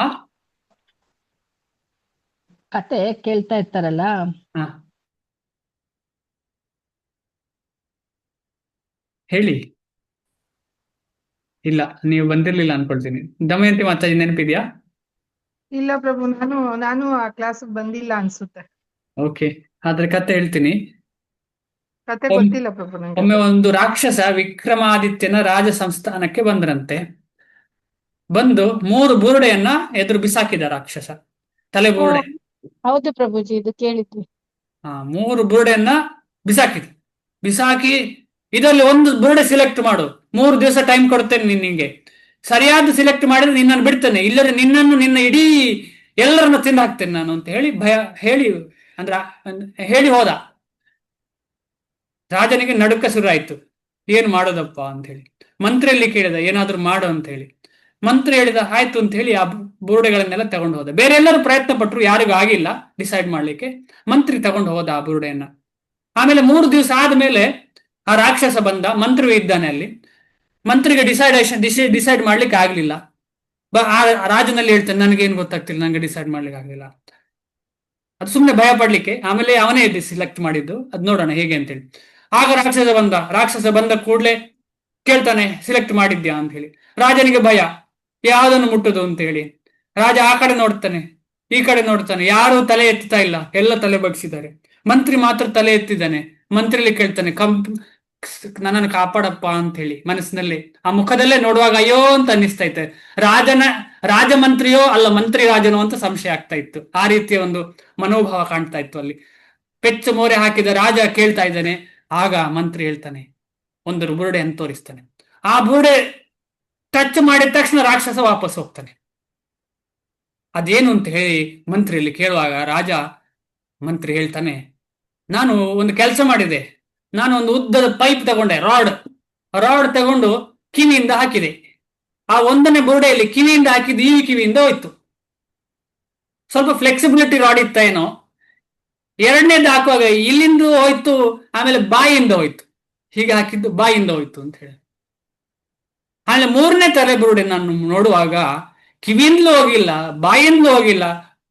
ಕತೆ ಕೇಳ್ತಾ ಇರ್ತಾರಲ್ಲ, ಹೇಳಿ. ಇಲ್ಲ, ನೀವು ಬಂದಿರ್ಲಿಲ್ಲ ಅನ್ಕೊಳ್ತೀನಿ. ದಮಯಂತಿ ಮಾತಾಜಿ ನೆನಪಿದ್ಯಾ? ಇಲ್ಲ ಪ್ರಭು, ನಾನು ಆ ಕ್ಲಾಸ್ ಬಂದಿಲ್ಲ ಅನ್ಸುತ್ತೆ. ಓಕೆ, ಆದ್ರೆ ಕತೆ ಹೇಳ್ತೀನಿ. ಕತೆ ಗೊತ್ತಿಲ್ಲ ಪ್ರಭು ನಂಗೆ. ಒಮ್ಮೆ ಒಂದು ರಾಕ್ಷಸ ವಿಕ್ರಮಾದಿತ್ಯನ ರಾಜ ಸಂಸ್ಥಾನಕ್ಕೆ ಬಂದ್ರಂತೆ. ಬಂದು 3 ಬುರುಡೆಯನ್ನ ಎದುರು ಬಿಸಾಕಿದ ರಾಕ್ಷಸ, ತಲೆ ಬುರುಡೆ. ಹೌದು ಪ್ರಭುಜಿ, ಇದು ಕೇಳಿದ್ವಿ. 3 ಬುರುಡೆಯನ್ನ ಬಿಸಾಕಿ ಇದರಲ್ಲಿ ಒಂದು ಬುರುಡೆ ಸಿಲೆಕ್ಟ್ ಮಾಡು, 3 ದಿವಸ ಟೈಮ್ ಕೊಡ್ತೇನೆ ನಿನ್ನಿಗೆ, ಸರಿಯಾದ ಸಿಲೆಕ್ಟ್ ಮಾಡಿದ್ರೆ ನಿನ್ನನ್ನು ಬಿಡ್ತೇನೆ, ಇಲ್ಲದ್ರೆ ನಿನ್ನ ಇಡೀ ಎಲ್ಲರನ್ನ ತಿಂದು ಹಾಕ್ತೇನೆ ನಾನು ಅಂತ ಹೇಳಿ ಹೋದ. ರಾಜನಿಗೆ ನಡುಕ ಶುರು ಆಯ್ತು, ಏನ್ ಮಾಡೋದಪ್ಪ ಅಂತ ಹೇಳಿ. ಮಂತ್ರಿಯಲ್ಲಿ ಕೇಳಿದ ಏನಾದ್ರೂ ಮಾಡು ಅಂತ ಹೇಳಿ. ಮಂತ್ರಿ ಹೇಳಿದ ಆಯ್ತು ಅಂತ ಹೇಳಿ ಆ ಬುರುಡೆಗಳನ್ನೆಲ್ಲ ತಗೊಂಡು ಹೋದ. ಬೇರೆ ಎಲ್ಲರೂ ಪ್ರಯತ್ನ ಪಟ್ಟರು, ಯಾರಿಗೂ ಆಗಿಲ್ಲ ಡಿಸೈಡ್ ಮಾಡ್ಲಿಕ್ಕೆ. ಮಂತ್ರಿ ತಗೊಂಡು ಹೋದ ಆ ಬುರುಡೆಯನ್ನ. ಆಮೇಲೆ 3 ದಿವಸ ಆದ್ಮೇಲೆ ಆ ರಾಕ್ಷಸ ಬಂದ, ಮಂತ್ರಿ ಇದ್ದಾನೆ ಅಲ್ಲಿ. ಮಂತ್ರಿಗೆ ಡಿಸೈಡ್ ಮಾಡ್ಲಿಕ್ಕೆ ಆಗ್ಲಿಲ್ಲ. ಆ ರಾಜನಲ್ಲಿ ಹೇಳ್ತಾನೆ, ನನಗೇನು ಗೊತ್ತಾಗ್ತಿಲ್ಲ, ನಂಗೆ ಡಿಸೈಡ್ ಮಾಡ್ಲಿಕ್ಕೆ ಆಗ್ಲಿಲ್ಲ. ಅದು ಸುಮ್ಮನೆ ಭಯ ಪಡ್ಲಿಕ್ಕೆ. ಆಮೇಲೆ ಅವನೇ ಸಿಲೆಕ್ಟ್ ಮಾಡಿದ್ದು, ಅದ್ ನೋಡೋಣ ಹೇಗೆ ಅಂತೇಳಿ. ಆಗ ರಾಕ್ಷಸ ಬಂದ ಕೂಡ್ಲೆ ಕೇಳ್ತಾನೆ, ಸಿಲೆಕ್ಟ್ ಮಾಡಿದ್ಯಾ ಅಂತ ಹೇಳಿ. ರಾಜನಿಗೆ ಭಯ, ಯಾವ್ದನ್ನು ಮುಟ್ಟುದು ಅಂತ ಹೇಳಿ. ರಾಜ ಆ ಕಡೆ ನೋಡ್ತಾನೆ, ಈ ಕಡೆ ನೋಡ್ತಾನೆ, ಯಾರು ತಲೆ ಎತ್ತುತ್ತಾ ಇಲ್ಲ, ಎಲ್ಲ ತಲೆ ಬಗ್ಸಿದ್ದಾರೆ. ಮಂತ್ರಿ ಮಾತ್ರ ತಲೆ ಎತ್ತಿದ್ದಾನೆ. ಮಂತ್ರಿಲಿ ಕೇಳ್ತಾನೆ, ನನ್ನನ್ನು ಕಾಪಾಡಪ್ಪ ಅಂತ ಹೇಳಿ ಮನಸ್ಸಿನಲ್ಲಿ. ಆ ಮುಖದಲ್ಲೇ ನೋಡುವಾಗ ಅಯ್ಯೋ ಅಂತ ಅನ್ನಿಸ್ತಾ ರಾಜಮಂತ್ರಿಯೋ ಅಲ್ಲ ಮಂತ್ರಿ ರಾಜನೋ ಅಂತ ಸಂಶಯ ಆಗ್ತಾ ಇತ್ತು. ಆ ರೀತಿಯ ಒಂದು ಮನೋಭಾವ ಕಾಣ್ತಾ ಇತ್ತು ಅಲ್ಲಿ. ಪೆಚ್ಚು ಮೋರೆ ಹಾಕಿದ ರಾಜ ಕೇಳ್ತಾ ಇದ್ದಾನೆ. ಆಗ ಮಂತ್ರಿ ಹೇಳ್ತಾನೆ, ಒಂದು ಬುರುಡೆಯನ್ನು ತೋರಿಸ್ತಾನೆ. ಆ ಬುರುಡೆ ಟಚ್ ಮಾಡಿದ ತಕ್ಷಣ ರಾಕ್ಷಸ ವಾಪಸ್ ಹೋಗ್ತಾನೆ. ಅದೇನು ಅಂತ ಹೇಳಿ ಮಂತ್ರಿಯಲ್ಲಿ ಕೇಳುವಾಗ ಮಂತ್ರಿ ಹೇಳ್ತಾನೆ, ನಾನು ಒಂದು ಕೆಲಸ ಮಾಡಿದೆ. ನಾನು ಒಂದು ಉದ್ದದ ಪೈಪ್ ತಗೊಂಡೆ, ರಾಡ್ ತಗೊಂಡು ಕಿವಿಯಿಂದ ಹಾಕಿದೆ. ಆ 1ನೇ ಬುರುಡೆಯಲ್ಲಿ ಕಿವಿಯಿಂದ ಹಾಕಿದ್ದು ಈ ಕಿವಿಯಿಂದ ಹೋಯ್ತು. ಸ್ವಲ್ಪ ಫ್ಲೆಕ್ಸಿಬಿಲಿಟಿ ರಾಡ್ ಇತ್ತ ಏನೋ. 2ನೇದು ಹಾಕುವಾಗ ಇಲ್ಲಿಂದ ಹೋಯ್ತು, ಆಮೇಲೆ ಬಾಯಿಂದ ಹೋಯ್ತು. ಹೀಗೆ ಹಾಕಿದ್ದು ಬಾಯಿಂದ ಹೋಯ್ತು ಅಂತ ಹೇಳಿ. ಆಮೇಲೆ 3ನೇ ತಲೆ ಬುರುಡೆ ನಾನು ನೋಡುವಾಗ ಕಿವಿಯಿಂದಲೂ ಹೋಗಿಲ್ಲ, ಬಾಯಿಂದಲೂ ಹೋಗಿಲ್ಲ,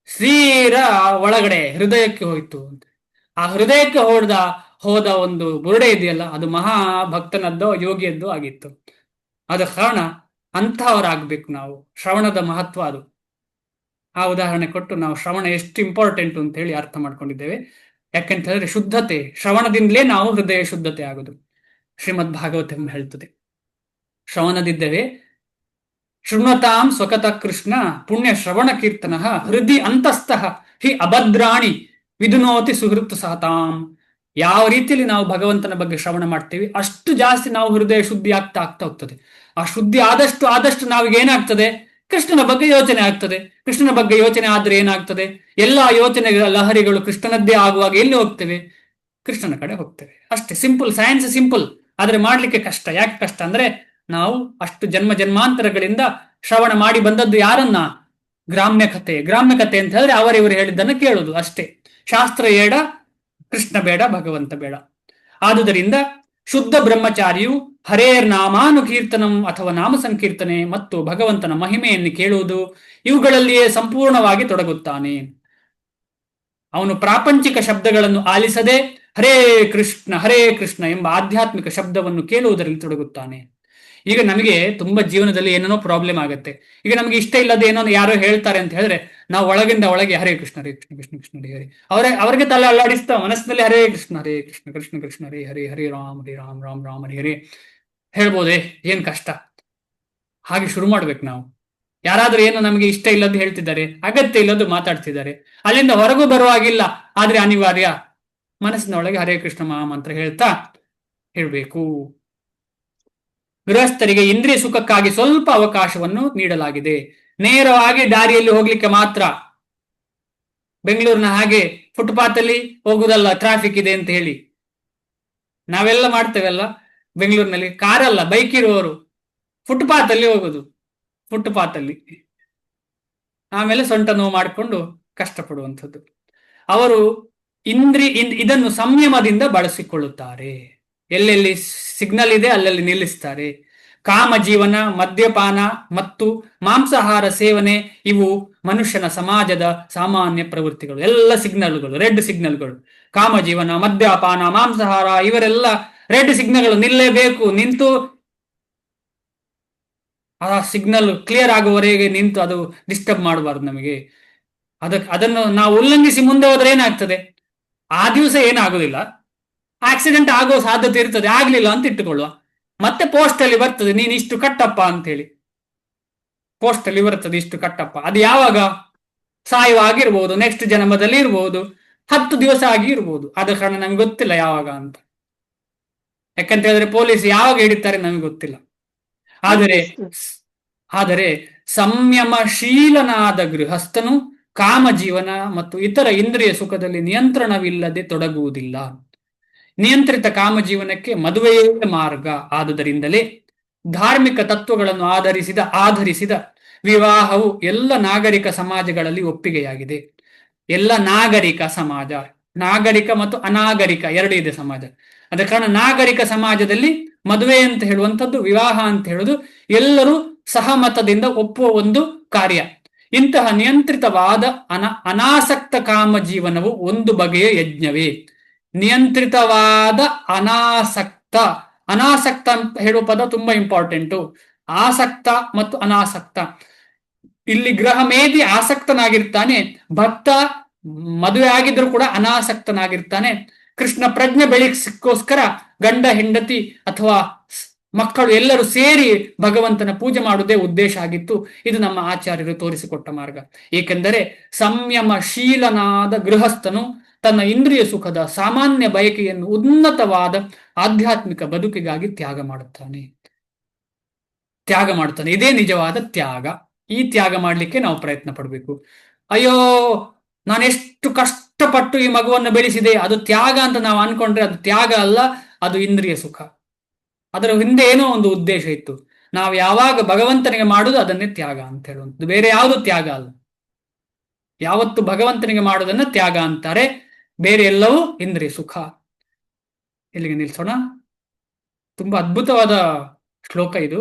ಸೀರಾ ಒಳಗಡೆ ಹೃದಯಕ್ಕೆ ಹೋಯ್ತು ಅಂತ. ಆ ಹೃದಯಕ್ಕೆ ಹೋದ ಒಂದು ಬುರುಡೆ ಇದೆಯಲ್ಲ, ಅದು ಮಹಾಭಕ್ತನದ್ದೋ ಯೋಗಿಯದ್ದೋ ಆಗಿತ್ತು. ಅದ ಕಾರಣ ಅಂತಹವರಾಗ್ಬೇಕು ನಾವು. ಶ್ರವಣದ ಮಹತ್ವ ಅದು. ಆ ಉದಾಹರಣೆ ಕೊಟ್ಟು ನಾವು ಶ್ರವಣ ಎಷ್ಟು ಇಂಪಾರ್ಟೆಂಟ್ ಅಂತ ಹೇಳಿ ಅರ್ಥ ಮಾಡ್ಕೊಂಡಿದ್ದೇವೆ. ಯಾಕೆಂತ ಹೇಳಿದ್ರೆ ಶುದ್ಧತೆ, ಶ್ರವಣದಿಂದಲೇ ನಾವು ಹೃದಯ ಶುದ್ಧತೆ ಆಗುದು. ಶ್ರೀಮದ್ ಭಾಗವತ ಹೇಳ್ತದೆ, ಶ್ರವಣದಿದ್ದೇವೆ. ಶೃಣ್ವತಾಂ ಸ್ವಕತಃ ಕೃಷ್ಣ ಪುಣ್ಯ ಶ್ರವಣ ಕೀರ್ತನ ಹೃದಯ ಅಂತಸ್ಥಃ ಹಿ ಅಭದ್ರಾಣಿ ವಿದುನೋತಿ ಸುಹೃತ್ ಸಹತಾಂ. ಯಾವ ರೀತಿಯಲ್ಲಿ ನಾವು ಭಗವಂತನ ಬಗ್ಗೆ ಶ್ರವಣ ಮಾಡ್ತೀವಿ, ಅಷ್ಟು ಜಾಸ್ತಿ ನಾವು ಹೃದಯ ಶುದ್ಧಿ ಆಗ್ತಾ ಹೋಗ್ತದೆ. ಆ ಶುದ್ಧಿ ಆದಷ್ಟು ನಾವಿಗೆ ಏನಾಗ್ತದೆ, ಕೃಷ್ಣನ ಬಗ್ಗೆ ಯೋಚನೆ ಆಗ್ತದೆ. ಕೃಷ್ಣನ ಬಗ್ಗೆ ಯೋಚನೆ ಆದ್ರೆ ಏನಾಗ್ತದೆ, ಎಲ್ಲಾ ಯೋಚನೆಗಳ ಲಹರಿಗಳು ಕೃಷ್ಣನದ್ದೇ ಆಗುವಾಗ ಎಲ್ಲಿ ಹೋಗ್ತೇವೆ, ಕೃಷ್ಣನ ಕಡೆ ಹೋಗ್ತೇವೆ. ಅಷ್ಟೇ ಸಿಂಪಲ್. ಸೈನ್ಸ್ ಸಿಂಪಲ್, ಆದ್ರೆ ಮಾಡ್ಲಿಕ್ಕೆ ಕಷ್ಟ. ಯಾಕೆ ಕಷ್ಟ ಅಂದ್ರೆ ನಾವು ಅಷ್ಟು ಜನ್ಮಾಂತರಗಳಿಂದ ಶ್ರವಣ ಮಾಡಿ ಬಂದದ್ದು ಯಾರನ್ನ? ಗ್ರಾಮ್ಯ ಕಥೆ ಅಂತ ಹೇಳಿದ್ರೆ ಅವರಿವರು ಹೇಳಿದ್ದನ್ನು ಕೇಳುದು ಅಷ್ಟೇ. ಶಾಸ್ತ್ರ ಬೇಡ, ಕೃಷ್ಣ ಬೇಡ, ಭಗವಂತ ಬೇಡ. ಆದುದರಿಂದ ಶುದ್ಧ ಬ್ರಹ್ಮಚಾರಿಯು ಹರೇರ್ ನಾಮಾನುಕೀರ್ತನಂ ಅಥವಾ ನಾಮ ಸಂಕೀರ್ತನೆ ಮತ್ತು ಭಗವಂತನ ಮಹಿಮೆಯನ್ನು ಕೇಳುವುದು, ಇವುಗಳಲ್ಲಿಯೇ ಸಂಪೂರ್ಣವಾಗಿ ತೊಡಗುತ್ತಾನೆ. ಅವನು ಪ್ರಾಪಂಚಿಕ ಶಬ್ದಗಳನ್ನು ಆಲಿಸದೆ ಹರೇ ಕೃಷ್ಣ ಎಂಬ ಆಧ್ಯಾತ್ಮಿಕ ಶಬ್ದವನ್ನು ಕೇಳುವುದರಲ್ಲಿ ತೊಡಗುತ್ತಾನೆ. ಈಗ ನಮಗೆ ತುಂಬಾ ಜೀವನದಲ್ಲಿ ಏನೇನೋ ಪ್ರಾಬ್ಲಮ್ ಆಗುತ್ತೆ. ಈಗ ನಮ್ಗೆ ಇಷ್ಟ ಇಲ್ಲದೆ ಏನೋ ಯಾರೋ ಹೇಳ್ತಾರೆ ಅಂತ ಹೇಳಿದ್ರೆ ನಾವು ಒಳಗಿಂದ ಒಳಗೆ ಹರೇ ಕೃಷ್ಣ ಕೃಷ್ಣ ಕೃಷ್ಣ ಹರೇ ಅವ್ರಿಗೆ ತಲೆ ಅಲ್ಲಾಡಿಸ್ತಾ ಮನಸ್ಸಿನಲ್ಲಿ ಹರೇ ಕೃಷ್ಣ ಕೃಷ್ಣ ಕೃಷ್ಣ ಹರೇ ಹರೇ ಹರೇ ರಾಮ್ ರಾಮ್ ರಾಮ್ ಹರೇ ಹರೇ ಹೇಳ್ಬೋದೇ, ಏನ್ ಕಷ್ಟ. ಹಾಗೆ ಶುರು ಮಾಡ್ಬೇಕು ನಾವು. ಯಾರಾದ್ರೂ ಏನು ನಮಗೆ ಇಷ್ಟ ಇಲ್ಲದ್ದು ಹೇಳ್ತಿದ್ದಾರೆ, ಅಗತ್ಯ ಇಲ್ಲದ್ದು ಮಾತಾಡ್ತಿದ್ದಾರೆ, ಅಲ್ಲಿಂದ ಹೊರಗೂ ಬರುವಾಗಿಲ್ಲ, ಆದ್ರೆ ಅನಿವಾರ್ಯ ಮನಸ್ಸಿನ ಒಳಗೆ ಹರೇ ಕೃಷ್ಣ ಮಹಾಮಂತ್ರ ಹೇಳ್ತಾ ಹೇಳ್ಬೇಕು. ಗೃಹಸ್ಥರಿಗೆ ಇಂದ್ರಿಯ ಸುಖಕ್ಕಾಗಿ ಸ್ವಲ್ಪ ಅವಕಾಶವನ್ನು ನೀಡಲಾಗಿದೆ. ನೇರವಾಗಿ ದಾರಿಯಲ್ಲಿ ಹೋಗ್ಲಿಕ್ಕೆ ಮಾತ್ರ. ಬೆಂಗಳೂರಿನ ಹಾಗೆ ಫುಟ್ಪಾತ್ ಅಲ್ಲಿ ಹೋಗುದಲ್ಲ, ಟ್ರಾಫಿಕ್ ಇದೆ ಅಂತ ಹೇಳಿ ನಾವೆಲ್ಲ ಮಾಡ್ತೇವಲ್ಲ. ಬೆಂಗಳೂರಿನಲ್ಲಿ ಕಾರಲ್ಲ, ಬೈಕ್ ಇರುವವರು ಫುಟ್ಪಾತ್ ಅಲ್ಲಿ ಹೋಗುದು, ಫುಟ್ಪಾತ್ ಅಲ್ಲಿ ಆಮೇಲೆ ಸೊಂಟ ನೋವು ಮಾಡಿಕೊಂಡು ಕಷ್ಟಪಡುವಂಥದ್ದು. ಅವರು ಇದನ್ನು ಸಂಯಮದಿಂದ ಬಳಸಿಕೊಳ್ಳುತ್ತಾರೆ. ಎಲ್ಲೆಲ್ಲಿ ಸಿಗ್ನಲ್ ಇದೆ ಅಲ್ಲಲ್ಲಿ ನಿಲ್ಲಿಸ್ತಾರೆ. ಕಾಮ ಜೀವನ, ಮದ್ಯಪಾನ ಮತ್ತು ಮಾಂಸಾಹಾರ ಸೇವನೆ ಇವು ಮನುಷ್ಯನ ಸಮಾಜದ ಸಾಮಾನ್ಯ ಪ್ರವೃತ್ತಿಗಳು. ಎಲ್ಲ ಸಿಗ್ನಲ್ಗಳು, ರೆಡ್ ಸಿಗ್ನಲ್ಗಳು. ಕಾಮ ಜೀವನ, ಮದ್ಯಪಾನ, ಮಾಂಸಾಹಾರ ಇವರೆಲ್ಲ ರೆಡ್ ಸಿಗ್ನಲ್ಗಳು. ನಿಲ್ಲೇಬೇಕು, ನಿಂತು ಆ ಸಿಗ್ನಲ್ ಕ್ಲಿಯರ್ ಆಗುವವರೆಗೆ ನಿಂತು ಅದು ಡಿಸ್ಟರ್ಬ್ ಮಾಡಬಾರ್ದು ನಮಗೆ. ಅದನ್ನು ನಾವು ಉಲ್ಲಂಘಿಸಿ ಮುಂದೆ ಹೋದ್ರೆ ಏನಾಗ್ತದೆ, ಆ ದಿವಸ ಏನಾಗುದಿಲ್ಲ, ಆಕ್ಸಿಡೆಂಟ್ ಆಗೋ ಸಾಧ್ಯತೆ ಇರ್ತದೆ. ಆಗ್ಲಿಲ್ಲ ಅಂತ ಇಟ್ಟುಕೊಳ್ಳುವ, ಮತ್ತೆ ಪೋಸ್ಟ್ ಅಲ್ಲಿ ಬರ್ತದೆ ನೀನ್ ಇಷ್ಟು ಕಟ್ಟಪ್ಪ ಅಂತ ಹೇಳಿ. ಪೋಸ್ಟ್ ಅಲ್ಲಿ ಬರ್ತದೆ ಇಷ್ಟು ಕಟ್ಟಪ್ಪ. ಅದು ಯಾವಾಗ? ಸಾಯುವಾಗಿರ್ಬೋದು, ನೆಕ್ಸ್ಟ್ ಜನ್ಮದಲ್ಲಿ ಇರ್ಬೋದು, 10 ದಿವಸ ಆಗಿ ಇರ್ಬೋದು. ಆದ ಕಾರಣ ನಮ್ಗೆ ಗೊತ್ತಿಲ್ಲ ಯಾವಾಗ ಅಂತ. ಯಾಕಂತ ಹೇಳಿದ್ರೆ ಪೊಲೀಸ್ ಯಾವಾಗ ಹಿಡಿತಾರೆ ನಮ್ಗೆ ಗೊತ್ತಿಲ್ಲ. ಆದರೆ ಸಂಯಮಶೀಲನಾದ ಗೃಹಸ್ಥನು ಕಾಮ ಜೀವನ ಮತ್ತು ಇತರ ಇಂದ್ರಿಯ ಸುಖದಲ್ಲಿ ನಿಯಂತ್ರಣವಿಲ್ಲದೆ ತೊಡಗುವುದಿಲ್ಲ. ನಿಯಂತ್ರಿತ ಕಾಮ ಜೀವನಕ್ಕೆ ಮದುವೆಯೇ ಮಾರ್ಗ. ಆದುದರಿಂದಲೇ ಧಾರ್ಮಿಕ ತತ್ವಗಳನ್ನು ಆಧರಿಸಿದ ವಿವಾಹವು ಎಲ್ಲ ನಾಗರಿಕ ಸಮಾಜಗಳಲ್ಲಿ ಒಪ್ಪಿಗೆಯಾಗಿದೆ. ಎಲ್ಲ ನಾಗರಿಕ ಸಮಾಜ, ನಾಗರಿಕ ಮತ್ತು ಅನಾಗರಿಕ ಎರಡು ಇದೆ ಸಮಾಜ. ಅದ ಕಾರಣ ನಾಗರಿಕ ಸಮಾಜದಲ್ಲಿ ಮದುವೆ ಅಂತ ಹೇಳುವಂಥದ್ದು, ವಿವಾಹ ಅಂತ ಹೇಳುವುದು ಎಲ್ಲರೂ ಸಹಮತದಿಂದ ಒಪ್ಪುವ ಒಂದು ಕಾರ್ಯ. ಇಂತಹ ನಿಯಂತ್ರಿತವಾದ ಅನಾಸಕ್ತ ಕಾಮ ಜೀವನವು ಒಂದು ಬಗೆಯ ಯಜ್ಞವೇ. ನಿಯಂತ್ರಿತವಾದ ಅನಾಸಕ್ತ ಅಂತ ಹೇಳುವ ಪದ ತುಂಬಾ ಇಂಪಾರ್ಟೆಂಟು. ಆಸಕ್ತ ಮತ್ತು ಅನಾಸಕ್ತ. ಇಲ್ಲಿ ಗೃಹಮೇಧಿ ಆಸಕ್ತನಾಗಿರ್ತಾನೆ, ಭಕ್ತ ಮದುವೆ ಆಗಿದ್ರು ಕೂಡ ಅನಾಸಕ್ತನಾಗಿರ್ತಾನೆ. ಕೃಷ್ಣ ಪ್ರಜ್ಞೆ ಬೆಳೆಸಕ್ಕೋಸ್ಕರ ಗಂಡ ಹೆಂಡತಿ ಅಥವಾ ಮಕ್ಕಳು ಎಲ್ಲರೂ ಸೇರಿ ಭಗವಂತನ ಪೂಜೆ ಮಾಡುವುದೇ ಉದ್ದೇಶ ಆಗಿತ್ತು. ಇದು ನಮ್ಮ ಆಚಾರ್ಯರು ತೋರಿಸಿಕೊಟ್ಟ ಮಾರ್ಗ. ಏಕೆಂದರೆ ಸಂಯಮಶೀಲನಾದ ಗೃಹಸ್ಥನು ತನ್ನ ಇಂದ್ರಿಯ ಸುಖದ ಸಾಮಾನ್ಯ ಬಯಕೆಯನ್ನು ಉನ್ನತವಾದ ಆಧ್ಯಾತ್ಮಿಕ ಬದುಕಿಗಾಗಿ ತ್ಯಾಗ ಮಾಡುತ್ತಾನೆ. ಇದೇ ನಿಜವಾದ ತ್ಯಾಗ. ಈ ತ್ಯಾಗ ಮಾಡಲಿಕ್ಕೆ ನಾವು ಪ್ರಯತ್ನ ಪಡಬೇಕು. ಅಯ್ಯೋ, ನಾನೆಷ್ಟು ಕಷ್ಟಪಟ್ಟು ಈ ಮಗುವನ್ನು ಬೆಳೆಸಿದೆ, ಅದು ತ್ಯಾಗ ಅಂತ ನಾವು ಅನ್ಕೊಂಡ್ರೆ ಅದು ತ್ಯಾಗ ಅಲ್ಲ, ಅದು ಇಂದ್ರಿಯ ಸುಖ. ಅದರ ಹಿಂದೆ ಏನೋ ಒಂದು ಉದ್ದೇಶ ಇತ್ತು. ನಾವು ಯಾವಾಗ ಭಗವಂತನಿಗೆ ಮಾಡುದು ಅದನ್ನೇ ತ್ಯಾಗ ಅಂತ ಹೇಳುವಂಥದ್ದು, ಬೇರೆ ಯಾವುದು ತ್ಯಾಗ ಅಲ್ಲ. ಯಾವತ್ತು ಭಗವಂತನಿಗೆ ಮಾಡುವುದನ್ನ ತ್ಯಾಗ ಅಂತಾರೆ, ಬೇರೆ ಎಲ್ಲವೂ ಇಂದ್ರಿಯ ಸುಖ. ಇಲ್ಲಿಗೆ ನಿಲ್ಸೋಣ. ತುಂಬಾ ಅದ್ಭುತವಾದ ಶ್ಲೋಕ ಇದು.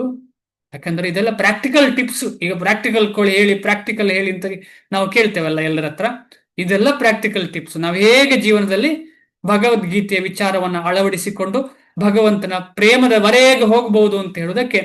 ಯಾಕಂದ್ರೆ ಇದೆಲ್ಲ ಪ್ರಾಕ್ಟಿಕಲ್ ಟಿಪ್ಸ್. ಈಗ ಪ್ರಾಕ್ಟಿಕಲ್ ಹೇಳಿ ಅಂತ ನಾವು ಕೇಳ್ತೇವಲ್ಲ ಎಲ್ಲರ ಹತ್ರ. ಇದೆಲ್ಲ ಪ್ರಾಕ್ಟಿಕಲ್ ಟಿಪ್ಸ್. ನಾವು ಹೇಗೆ ಜೀವನದಲ್ಲಿ ಭಗವದ್ಗೀತೆಯ ವಿಚಾರವನ್ನು ಅಳವಡಿಸಿಕೊಂಡು ಭಗವಂತನ ಪ್ರೇಮದವರೆಗೆ ಹೋಗಬಹುದು ಅಂತ ಹೇಳುವುದಕ್ಕೆ